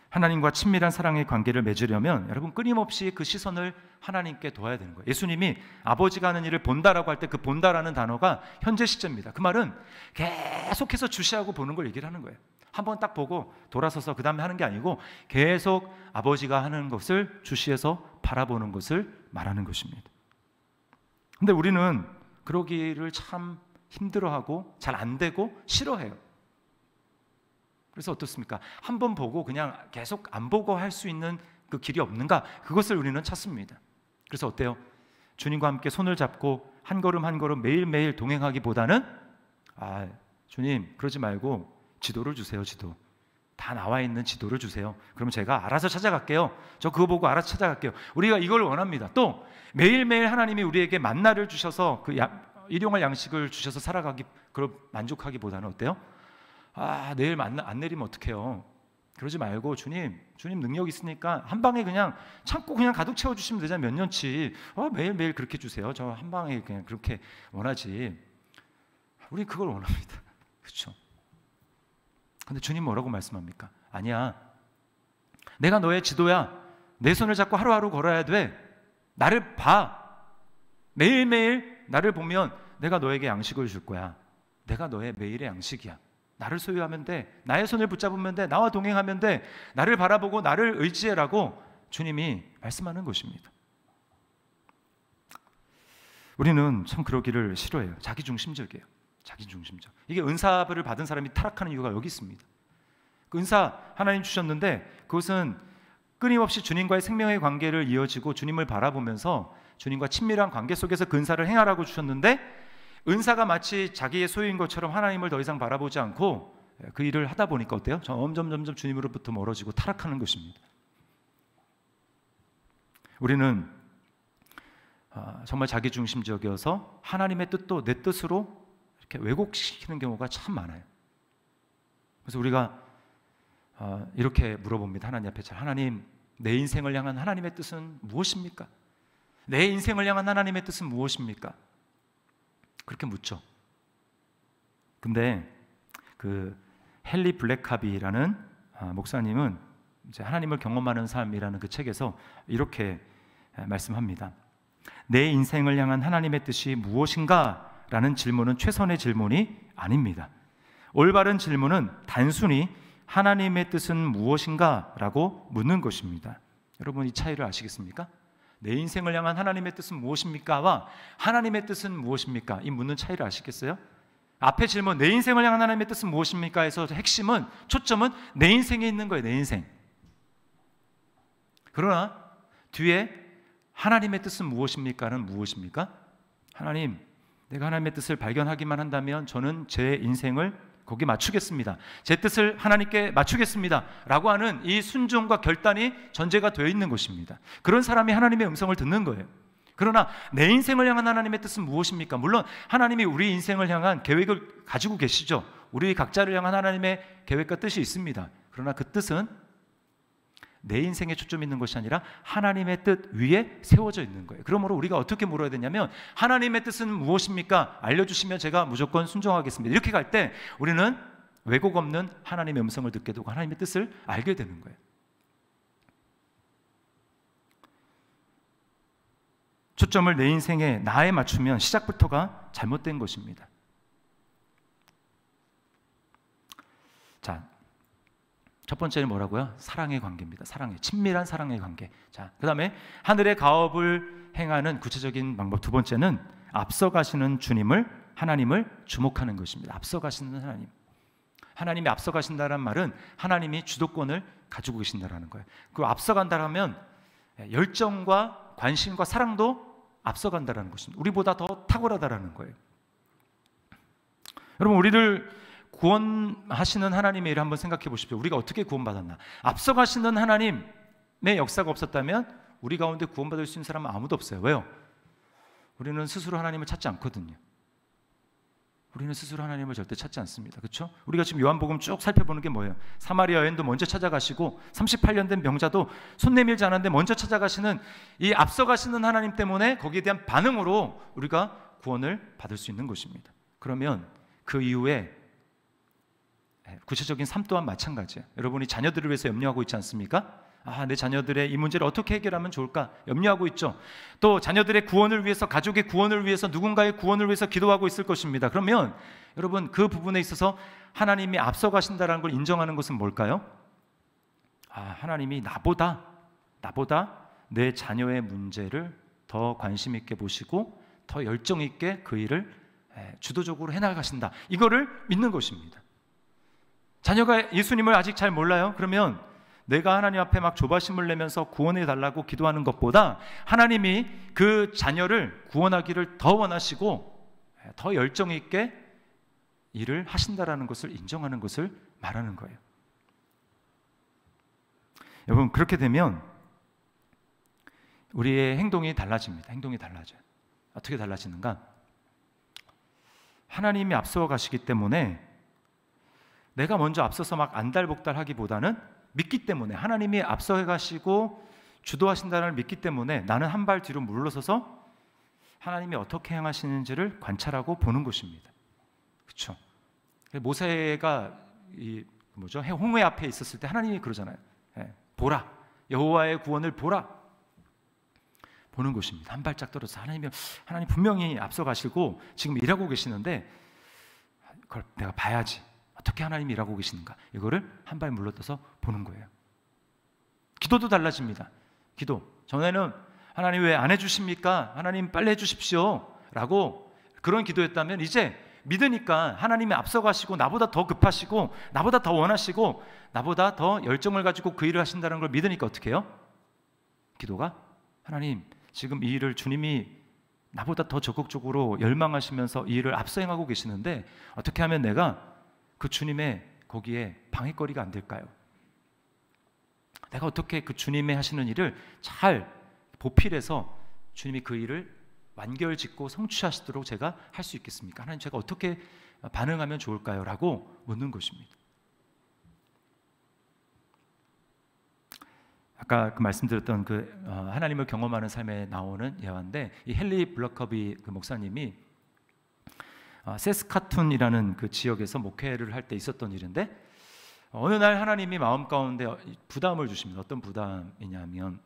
하나님과 친밀한 사랑의 관계를 맺으려면 여러분, 끊임없이 그 시선을 하나님께 둬야 되는 거예요. 예수님이 아버지가 하는 일을 본다라고 할 때 그 본다라는 단어가 현재 시제입니다. 그 말은 계속해서 주시하고 보는 걸 얘기를 하는 거예요. 한번 딱 보고 돌아서서 그 다음에 하는 게 아니고 계속 아버지가 하는 것을 주시해서 바라보는 것을 말하는 것입니다. 근데 우리는 그러기를 참 힘들어하고 잘 안 되고 싫어해요. 그래서 어떻습니까? 한 번 보고 그냥 계속 안 보고 할 수 있는 그 길이 없는가? 그것을 우리는 찾습니다. 그래서 어때요? 주님과 함께 손을 잡고 한 걸음 한 걸음 매일매일 동행하기보다는 주님 그러지 말고 지도를 주세요. 지도. 다 나와 있는 지도를 주세요. 그러면 제가 알아서 찾아갈게요. 저 그거 보고 알아서 찾아갈게요. 우리가 이걸 원합니다. 또 매일매일 하나님이 우리에게 만나를 주셔서 그 일용할 양식을 주셔서 살아가기, 그걸 만족하기보다는 어때요? 내일 안 내리면 어떡해요? 그러지 말고 주님 능력 있으니까 한 방에 그냥 참고 그냥 가득 채워주시면 되잖아요. 몇 년치. 매일매일 그렇게 주세요. 저 한 방에 그냥 그렇게 원하지. 우리 그걸 원합니다. 그렇죠? 근데 주님 뭐라고 말씀합니까? 아니야. 내가 너의 지도야. 내 손을 잡고 하루하루 걸어야 돼. 나를 봐. 매일매일 나를 보면 내가 너에게 양식을 줄 거야. 내가 너의 매일의 양식이야. 나를 소유하면 돼. 나의 손을 붙잡으면 돼. 나와 동행하면 돼. 나를 바라보고 나를 의지해라고 주님이 말씀하는 것입니다. 우리는 참 그러기를 싫어해요. 자기중심적이에요. 자기중심적. 이게 은사를 받은 사람이 타락하는 이유가 여기 있습니다. 그 은사 하나님 주셨는데 그것은 끊임없이 주님과의 생명의 관계를 이어지고 주님을 바라보면서 주님과 친밀한 관계 속에서 그 은사를 행하라고 주셨는데, 은사가 마치 자기의 소유인 것처럼 하나님을 더 이상 바라보지 않고 그 일을 하다 보니까 어때요? 점점 주님으로부터 멀어지고 타락하는 것입니다. 우리는 정말 자기중심적이어서 하나님의 뜻도 내 뜻으로 이렇게 왜곡시키는 경우가 참 많아요. 그래서 우리가 이렇게 물어봅니다. 하나님 앞에, 하나님, 내 인생을 향한 하나님의 뜻은 무엇입니까? 내 인생을 향한 하나님의 뜻은 무엇입니까? 그렇게 묻죠. 근데 그 헨리 블랙카비라는 목사님은 이제 하나님을 경험하는 삶이라는 그 책에서 이렇게 말씀합니다. 내 인생을 향한 하나님의 뜻이 무엇인가? 라는 질문은 최선의 질문이 아닙니다. 올바른 질문은 단순히 하나님의 뜻은 무엇인가? 라고 묻는 것입니다. 여러분, 이 차이를 아시겠습니까? 내 인생을 향한 하나님의 뜻은 무엇입니까? 와 하나님의 뜻은 무엇입니까? 이 묻는 차이를 아시겠어요? 앞에 질문, 내 인생을 향한 하나님의 뜻은 무엇입니까? 에서 핵심은, 초점은 내 인생에 있는 거예요. 내 인생. 그러나 뒤에 하나님의 뜻은 무엇입니까는 무엇입니까? 하나님, 내가 하나님의 뜻을 발견하기만 한다면 저는 제 인생을 거기 맞추겠습니다. 제 뜻을 하나님께 맞추겠습니다. 라고 하는 이 순종과 결단이 전제가 되어 있는 것입니다. 그런 사람이 하나님의 음성을 듣는 거예요. 그러나 내 인생을 향한 하나님의 뜻은 무엇입니까? 물론 하나님이 우리 인생을 향한 계획을 가지고 계시죠. 우리 각자를 향한 하나님의 계획과 뜻이 있습니다. 그러나 그 뜻은 내 인생에 초점이 있는 것이 아니라 하나님의 뜻 위에 세워져 있는 거예요. 그러므로 우리가 어떻게 물어야 되냐면, 하나님의 뜻은 무엇입니까? 알려주시면 제가 무조건 순종하겠습니다. 이렇게 갈 때 우리는 왜곡 없는 하나님의 음성을 듣게 되고 하나님의 뜻을 알게 되는 거예요. 초점을 내 인생에, 나에 맞추면 시작부터가 잘못된 것입니다. 자, 첫 번째는 뭐라고요? 사랑의 관계입니다. 사랑의, 친밀한 사랑의 관계. 자, 그 다음에 하늘의 가업을 행하는 구체적인 방법. 두 번째는 앞서가시는 주님을, 하나님을 주목하는 것입니다. 앞서가시는 하나님. 하나님이 앞서가신다는 말은 하나님이 주도권을 가지고 계신다는 거예요. 그 앞서간다면 열정과 관심과 사랑도 앞서간다는 것입니다. 우리보다 더 탁월하다는 거예요. 여러분, 우리를 구원하시는 하나님의 일을 한번 생각해 보십시오. 우리가 어떻게 구원받았나? 앞서가시는 하나님의 역사가 없었다면 우리 가운데 구원받을 수 있는 사람은 아무도 없어요. 왜요? 우리는 스스로 하나님을 찾지 않거든요. 우리는 스스로 하나님을 절대 찾지 않습니다. 그렇죠? 우리가 지금 요한복음 쭉 살펴보는 게 뭐예요? 사마리아 여인도 먼저 찾아가시고 38년 된 병자도 손 내밀지 않았는데 먼저 찾아가시는 이 앞서가시는 하나님 때문에 거기에 대한 반응으로 우리가 구원을 받을 수 있는 것입니다. 그러면 그 이후에 구체적인 삶 또한 마찬가지예요. 여러분이 자녀들을 위해서 염려하고 있지 않습니까? 내 자녀들의 이 문제를 어떻게 해결하면 좋을까 염려하고 있죠. 또 자녀들의 구원을 위해서, 가족의 구원을 위해서, 누군가의 구원을 위해서 기도하고 있을 것입니다. 그러면 여러분, 그 부분에 있어서 하나님이 앞서가신다는 걸 인정하는 것은 뭘까요? 하나님이 나보다 내 자녀의 문제를 더 관심 있게 보시고 더 열정 있게 그 일을 주도적으로 해나가신다. 이거를 믿는 것입니다. 자녀가 예수님을 아직 잘 몰라요? 그러면 내가 하나님 앞에 막 조바심을 내면서 구원해 달라고 기도하는 것보다 하나님이 그 자녀를 구원하기를 더 원하시고 더 열정 있게 일을 하신다라는 것을 인정하는 것을 말하는 거예요. 여러분, 그렇게 되면 우리의 행동이 달라집니다. 행동이 달라져요. 어떻게 달라지는가? 하나님이 앞서 가시기 때문에 내가 먼저 앞서서 막 안달복달하기보다는 믿기 때문에, 하나님이 앞서 가시고 주도하신다는 걸 믿기 때문에 나는 한 발 뒤로 물러서서 하나님이 어떻게 행하시는지를 관찰하고 보는 것입니다. 그렇죠? 모세가 홍해 앞에 있었을 때 하나님이 그러잖아요. 보라, 여호와의 구원을 보라. 보는 것입니다. 한 발짝 떨어져서 하나님 분명히 앞서 가시고 지금 일하고 계시는데 그걸 내가 봐야지. 어떻게 하나님이 일하고 계시는가? 이거를 한 발 물러떠서 보는 거예요. 기도도 달라집니다. 기도. 전에는 하나님 왜 안 해주십니까? 하나님 빨리 해주십시오 라고 그런 기도였다면 이제 믿으니까 하나님이 앞서가시고 나보다 더 급하시고 나보다 더 원하시고 나보다 더 열정을 가지고 그 일을 하신다는 걸 믿으니까 어떻게 해요? 기도가 하나님 지금 이 일을 주님이 나보다 더 적극적으로 열망하시면서 이 일을 앞서 행하고 계시는데 어떻게 하면 내가 그 주님의 거기에 방해거리가 안 될까요? 내가 어떻게 그 주님의 하시는 일을 잘 보필해서 주님이 그 일을 완결짓고 성취하시도록 제가 할 수 있겠습니까? 하나님 제가 어떻게 반응하면 좋을까요? 라고 묻는 것입니다. 아까 그 말씀드렸던 그 하나님을 경험하는 삶에 나오는 예화인데 이 헨리 블러커비 그 목사님이 세스카툰이라는 그 지역에서 목회를 할 때 있었던 일인데 어느 날 하나님이 마음 가운데 부담을 주십니다. 어떤 부담이냐면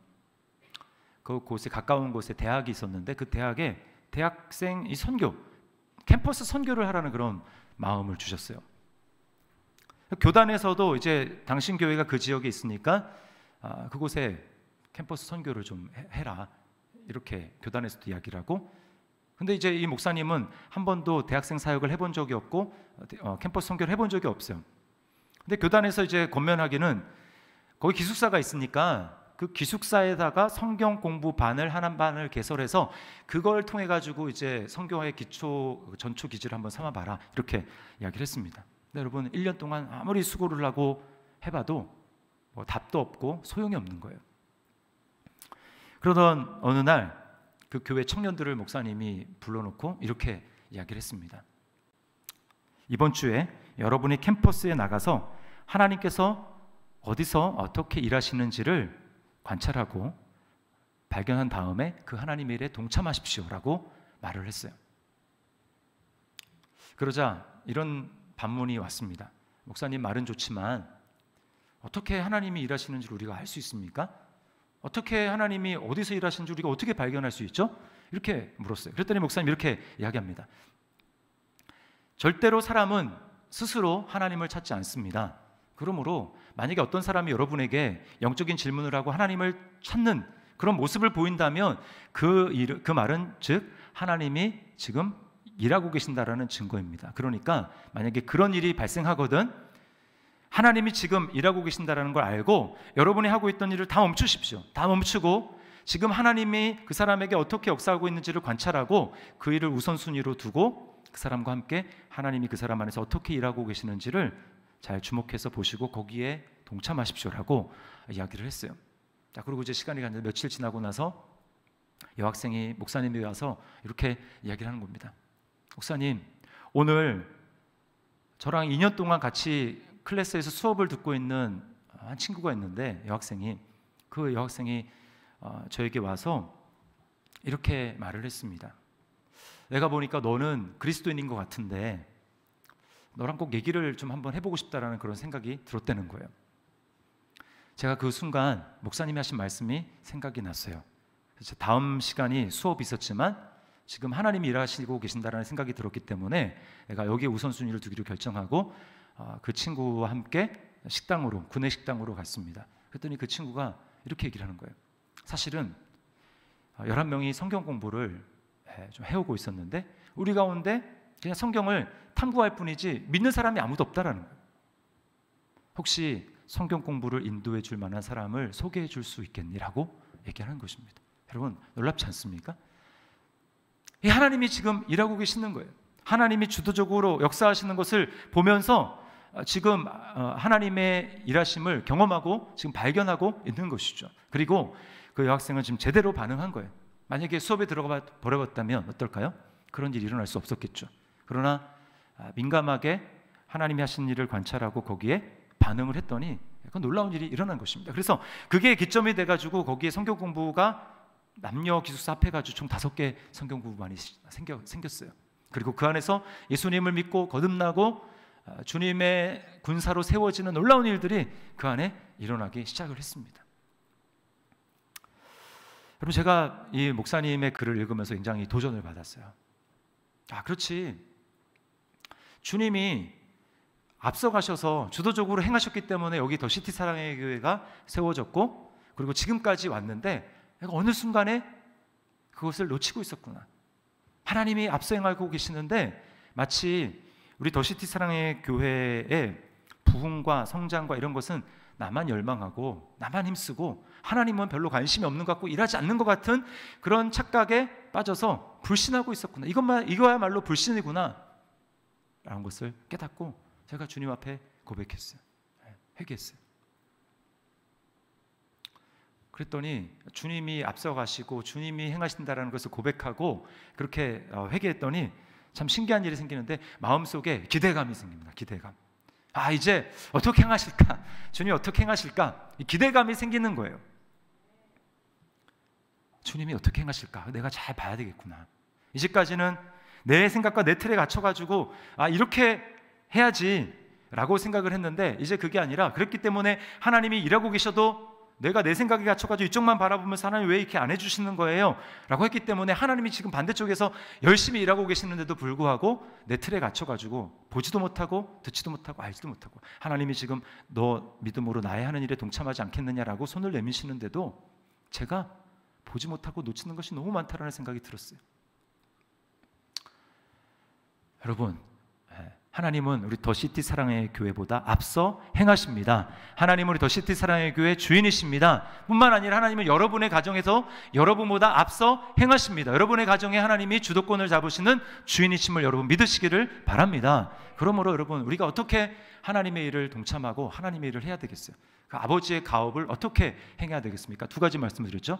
그 곳에 가까운 곳에 대학이 있었는데 그 대학에 대학생 이 선교 캠퍼스 선교를 하라는 그런 마음을 주셨어요. 교단에서도 이제 당신 교회가 그 지역에 있으니까 그곳에 캠퍼스 선교를 좀 해라 이렇게 교단에서도 이야기를 하고 근데 이제 이 목사님은 한 번도 대학생 사역을 해본 적이 없고 캠퍼스 선교를 해본 적이 없어요. 근데 교단에서 이제 권면하기는 거기 기숙사가 있으니까 그 기숙사에다가 성경 공부 반을 하나 반을 개설해서 그걸 통해 가지고 이제 성경의 기초 전초 기지를 한번 삼아봐라 이렇게 이야기를 했습니다. 근데 여러분 1년 동안 아무리 수고를 하고 해봐도 뭐 답도 없고 소용이 없는 거예요. 그러던 어느 날 그 교회 청년들을 목사님이 불러놓고 이렇게 이야기를 했습니다. 이번 주에 여러분이 캠퍼스에 나가서 하나님께서 어디서 어떻게 일하시는지를 관찰하고 발견한 다음에 그 하나님의 일에 동참하십시오라고 말을 했어요. 그러자 이런 반문이 왔습니다. 목사님 말은 좋지만 어떻게 하나님이 일하시는지 우리가 알 수 있습니까? 어떻게 하나님이 어디서 일하시는지 우리가 어떻게 발견할 수 있죠? 이렇게 물었어요. 그랬더니 목사님 이렇게 이야기합니다. 절대로 사람은 스스로 하나님을 찾지 않습니다. 그러므로 만약에 어떤 사람이 여러분에게 영적인 질문을 하고 하나님을 찾는 그런 모습을 보인다면 그 말은 즉 하나님이 지금 일하고 계신다라는 증거입니다. 그러니까 만약에 그런 일이 발생하거든 하나님이 지금 일하고 계신다라는 걸 알고 여러분이 하고 있던 일을 다 멈추십시오. 다 멈추고 지금 하나님이 그 사람에게 어떻게 역사하고 있는지를 관찰하고 그 일을 우선순위로 두고 그 사람과 함께 하나님이 그 사람 안에서 어떻게 일하고 계시는지를 잘 주목해서 보시고 거기에 동참하십시오라고 이야기를 했어요. 자, 그리고 이제 시간이 갔는데 며칠 지나고 나서 여학생이 목사님이 와서 이렇게 이야기를 하는 겁니다. 목사님, 오늘 저랑 2년 동안 같이 클래스에서 수업을 듣고 있는 한 친구가 있는데 그 여학생이 저에게 와서 이렇게 말을 했습니다. 내가 보니까 너는 그리스도인인 것 같은데 너랑 꼭 얘기를 좀 한번 해보고 싶다라는 그런 생각이 들었다는 거예요. 제가 그 순간 목사님이 하신 말씀이 생각이 났어요. 그래서 다음 시간이 수업이 있었지만 지금 하나님이 일하시고 계신다라는 생각이 들었기 때문에 내가 여기에 우선순위를 두기로 결정하고 그 친구와 함께 식당으로 구내 식당으로 갔습니다. 그랬더니 그 친구가 이렇게 얘기를 하는 거예요. 사실은 11명이 성경 공부를 좀 해오고 있었는데 우리 가운데 그냥 성경을 탐구할 뿐이지 믿는 사람이 아무도 없다라는 거예요. 혹시 성경 공부를 인도해 줄 만한 사람을 소개해 줄 수 있겠니라고 얘기하는 것입니다. 여러분 놀랍지 않습니까? 이 하나님이 지금 일하고 계시는 거예요. 하나님이 주도적으로 역사하시는 것을 보면서 지금 하나님의 일하심을 경험하고 지금 발견하고 있는 것이죠. 그리고 그 여학생은 지금 제대로 반응한 거예요. 만약에 수업에 들어가 버렸다면 어떨까요? 그런 일이 일어날 수 없었겠죠. 그러나 민감하게 하나님이 하신 일을 관찰하고 거기에 반응을 했더니 약간 놀라운 일이 일어난 것입니다. 그래서 그게 기점이 돼가지고 거기에 성경 공부가 남녀 기숙사 합해가지고 총 5개 성경 공부반이 생겼어요. 그리고 그 안에서 예수님을 믿고 거듭나고 주님의 군사로 세워지는 놀라운 일들이 그 안에 일어나기 시작을 했습니다. 여러분 제가 이 목사님의 글을 읽으면서 굉장히 도전을 받았어요. 그렇지. 주님이 앞서가셔서 주도적으로 행하셨기 때문에 여기 더 시티 사랑의 교회가 세워졌고 그리고 지금까지 왔는데 내가 어느 순간에 그것을 놓치고 있었구나. 하나님이 앞서 행하고 계시는데 마치 우리 더시티 사랑의 교회의 부흥과 성장과 이런 것은 나만 열망하고 나만 힘쓰고 하나님은 별로 관심이 없는 것 같고 일하지 않는 것 같은 그런 착각에 빠져서 불신하고 있었구나. 이거야말로 불신이구나 라는 것을 깨닫고 제가 주님 앞에 고백했어요. 회개했어요. 그랬더니 주님이 앞서가시고 주님이 행하신다라는 것을 고백하고 그렇게 회개했더니 참 신기한 일이 생기는데 마음속에 기대감이 생깁니다. 기대감. 아, 이제 어떻게 행하실까? 주님이 어떻게 행하실까? 이 기대감이 생기는 거예요. 주님이 어떻게 행하실까? 내가 잘 봐야 되겠구나. 이제까지는 내 생각과 내 틀에 갇혀가지고 아, 이렇게 해야지 라고 생각을 했는데 이제 그게 아니라 그랬기 때문에 하나님이 일하고 계셔도 내가 내 생각에 갇혀가지고 이쪽만 바라보면서 하나님 왜 이렇게 안 해주시는 거예요? 라고 했기 때문에 하나님이 지금 반대쪽에서 열심히 일하고 계시는데도 불구하고 내 틀에 갇혀가지고 보지도 못하고 듣지도 못하고 알지도 못하고 하나님이 지금 너 믿음으로 나의 하는 일에 동참하지 않겠느냐라고 손을 내미시는데도 제가 보지 못하고 놓치는 것이 너무 많다라는 생각이 들었어요. 여러분, 하나님은 우리 더시티 사랑의 교회보다 앞서 행하십니다. 하나님은 우리 더시티 사랑의 교회 주인이십니다. 뿐만 아니라 하나님은 여러분의 가정에서 여러분보다 앞서 행하십니다. 여러분의 가정에 하나님이 주도권을 잡으시는 주인이심을 여러분 믿으시기를 바랍니다. 그러므로 여러분, 우리가 어떻게 하나님의 일을 동참하고 하나님의 일을 해야 되겠어요? 그 아버지의 가업을 어떻게 행해야 되겠습니까? 두 가지 말씀을 드렸죠.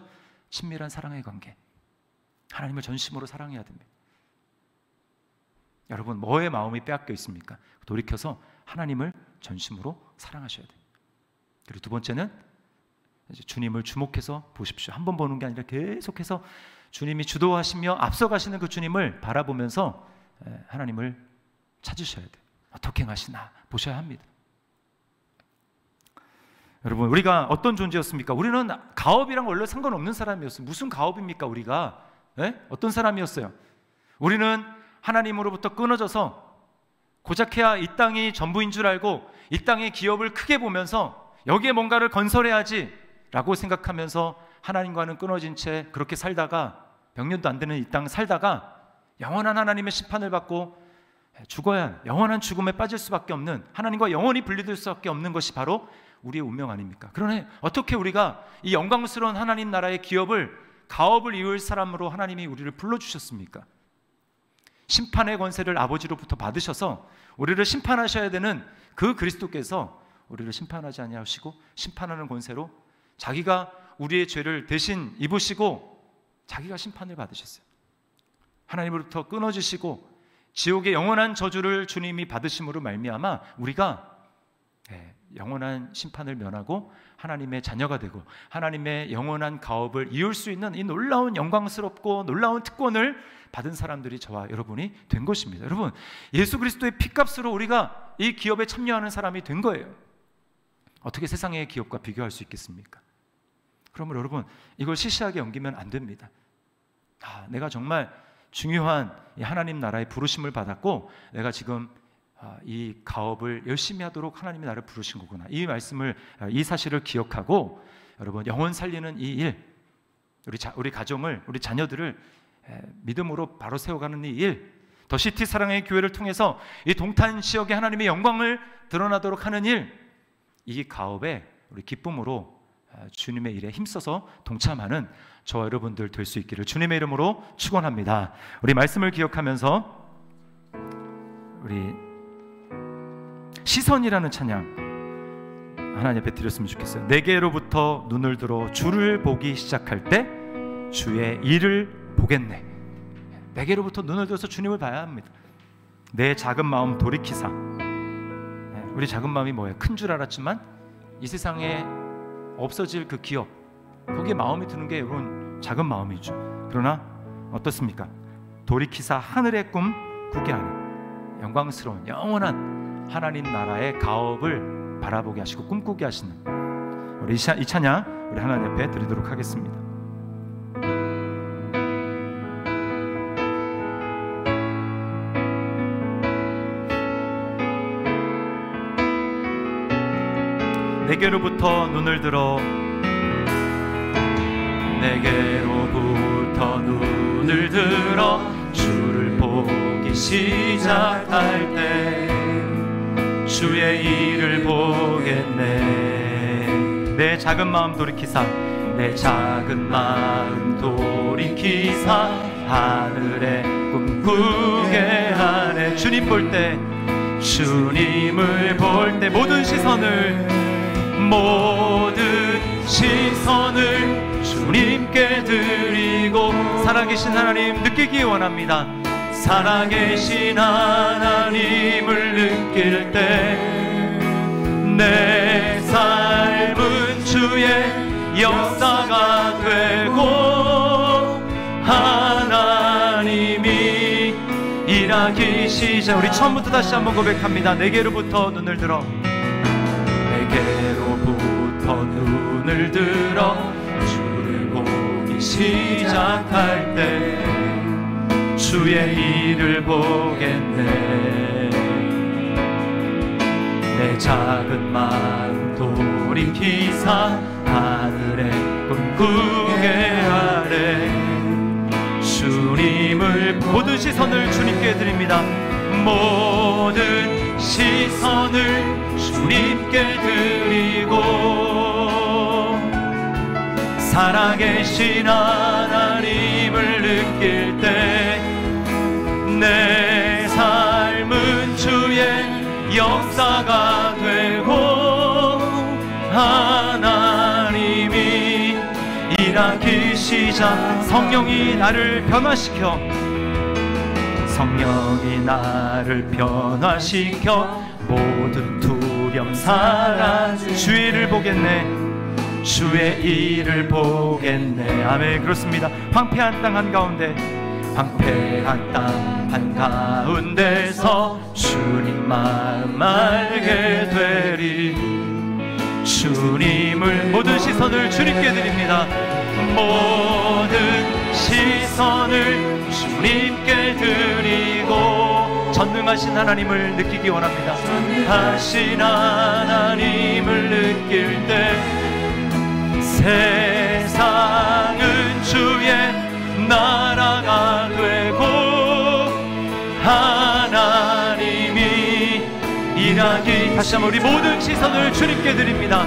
친밀한 사랑의 관계, 하나님을 전심으로 사랑해야 됩니다. 여러분, 뭐의 마음이 빼앗겨 있습니까? 돌이켜서 하나님을 전심으로 사랑하셔야 돼요. 그리고 두 번째는 이제 주님을 주목해서 보십시오. 한 번 보는 게 아니라 계속해서 주님이 주도하시며 앞서가시는 그 주님을 바라보면서 하나님을 찾으셔야 돼요. 어떻게 행하시나 보셔야 합니다. 여러분, 우리가 어떤 존재였습니까? 우리는 가업이랑 원래 상관없는 사람이었어요. 무슨 가업입니까 우리가? 어떤 사람이었어요? 우리는 하나님으로부터 끊어져서 고작해야 이 땅이 전부인 줄 알고 이 땅의 기업을 크게 보면서 여기에 뭔가를 건설해야지 라고 생각하면서 하나님과는 끊어진 채 그렇게 살다가 백년도 안 되는 이 땅 살다가 영원한 하나님의 심판을 받고 죽어야 영원한 죽음에 빠질 수밖에 없는, 하나님과 영원히 분리될 수밖에 없는 것이 바로 우리의 운명 아닙니까? 그러니 어떻게 우리가 이 영광스러운 하나님 나라의 기업을, 가업을 이룰 사람으로 하나님이 우리를 불러주셨습니까? 심판의 권세를 아버지로부터 받으셔서 우리를 심판하셔야 되는 그 그리스도께서 우리를 심판하지 아니하시고 심판하는 권세로 자기가 우리의 죄를 대신 입으시고 자기가 심판을 받으셨어요. 하나님으로부터 끊어지시고 지옥의 영원한 저주를 주님이 받으심으로 말미암아 우리가 영원한 심판을 면하고 하나님의 자녀가 되고 하나님의 영원한 가업을 이룰 수 있는 이 놀라운 영광스럽고 놀라운 특권을 받은 사람들이 저와 여러분이 된 것입니다. 여러분, 예수 그리스도의 피값으로 우리가 이 기업에 참여하는 사람이 된 거예요. 어떻게 세상의 기업과 비교할 수 있겠습니까? 그러면 여러분, 이걸 시시하게 넘기면 안 됩니다. 내가 정말 중요한 이 하나님 나라의 부르심을 받았고 내가 지금 이 가업을 열심히 하도록 하나님이 나를 부르신 거구나. 이 말씀을, 이 사실을 기억하고 여러분, 영혼 살리는 이 일, 우리 가정을, 우리 자녀들을 믿음으로 바로 세워가는 이 일, 더시티 사랑의 교회를 통해서 이 동탄 지역에 하나님의 영광을 드러나도록 하는 일, 이 가업에 우리 기쁨으로 주님의 일에 힘써서 동참하는 저와 여러분들 될 수 있기를 주님의 이름으로 축원합니다. 우리 말씀을 기억하면서 우리 시선이라는 찬양 하나님 앞에 드렸으면 좋겠어요. 내게로부터 눈을 들어 주를 보기 시작할 때 주의 일을 보겠네. 내게로부터 눈을 들어서 주님을 봐야 합니다. 내 작은 마음 돌이키사. 우리 작은 마음이 뭐예요? 큰 줄 알았지만 이 세상에 없어질 그 기업, 거기에 마음이 드는 게 여러분 작은 마음이죠. 그러나 어떻습니까? 돌이키사 하늘의 꿈 꾸게 하는 영광스러운 영원한 하나님 나라의 가업을 바라보게 하시고 꿈꾸게 하시는 우리 이 찬양 우리 하나님 앞에 드리도록 하겠습니다. 내게로부터 눈을 들어 주를 보기 되기 시작할 때 주의 일을 보겠네. 내 작은 마음 돌이키사, 내 작은 마음 돌이키사 하늘에 꿈꾸게 하네. 주님 볼 때, 주님을 볼 때 모든 시선을 주님께 드리고, 살아계신 하나님 느끼기 원합니다. 살아계신 하나님을 느낄 때 내 삶은 주의 역사가 되고 하나님이 일하기 시작. 우리 처음부터 다시 한번 고백합니다. 내게로부터 눈을 들어, 내게로부터 눈을 들어 주를 보기 시작할 때 주의 일을 보겠네. 내 작은 마음 돌이키사 하늘에 꿈꾸게 하래. 주님을, 모든 시선을 주님께 드립니다. 모든 시선을 주님께 드리고 살아계신 하나님을 느낄 때 내 삶은 주의 역사가 되고 하나님이 일하기 시작. 성령이 나를 변화시켜, 성령이 나를 변화시켜 모든 두려움 사라지 주의 일을 보겠네. 주의 일을 보겠네. 아멘. 그렇습니다. 황폐한 땅 한가운데, 황폐한 땅 한가운데서 주님 마음 알게 되리. 주님을, 모든 시선을 주님께 드립니다. 모든 시선을 주님께 드리고 전능하신 하나님을 느끼기 원합니다. 전능하신 하나님을 느낄 때 세상은 주의 나라가 되고 하나님이 일하기. 다시 한번 우리 모든 시선을 주님께 드립니다.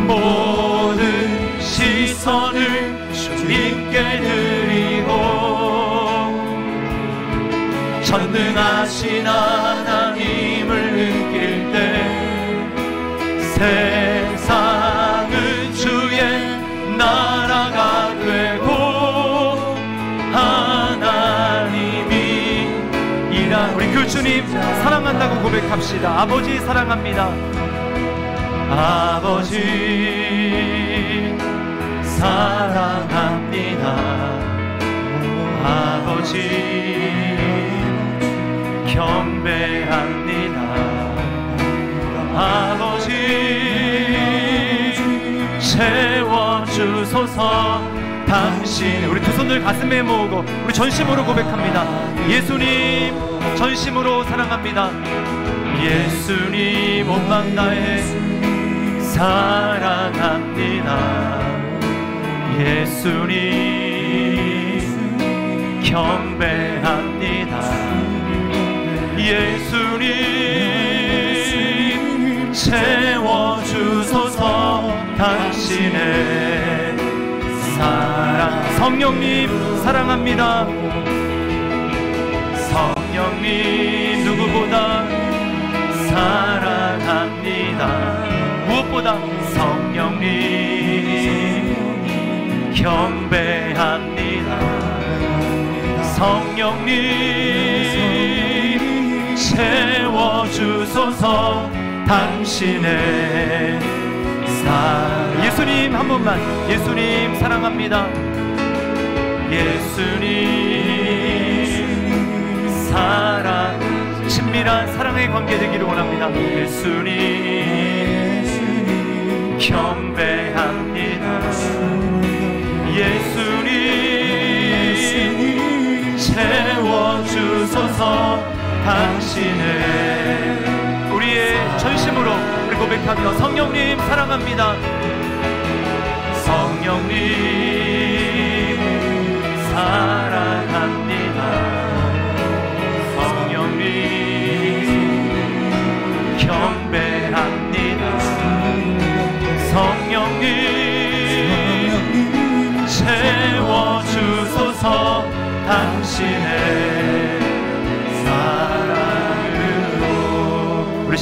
모든 시선을 주님께 드리고 전능하신 하나님을 느낄 때 세상은 주의 나라가 되고 하나님이 일하. 우리 그 주님 사랑한다고 고백합시다. 아버지 사랑합니다. 아버지 사랑합니다. 아버지 경배합니다. 아버지 채워주소서. 당신, 우리 두 손을 가슴에 모으고 우리 전심으로 고백합니다. 예수님 전심으로 사랑합니다. 예수님 온 맘 다해 사랑합니다. 예수님 경배합니다. 예수님 채워주소서. 당신의 사랑. 성령님 사랑합니다. 성령님 누구보다 사랑합니다. 무엇보다 성령님 경배합니다. 성령님 채워주소서. 당신의 사랑. 예수님 한 번만. 예수님 사랑합니다. 예수님 사랑. 친밀한 사랑의 관계 되기를 원합니다. 예수님 경배합니다. 예수님 채워주소서. 당신의, 우리의 전심으로 우리 고백하며 성령님 사랑합니다. 성령님 사랑합니다. 성령님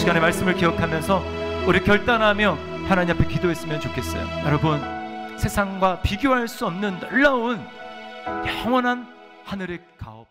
시간에 말씀을 기억하면서 우리 결단하며 하나님 앞에 기도했으면 좋겠어요. 여러분, 세상과 비교할 수 없는 놀라운 영원한 하늘의 가업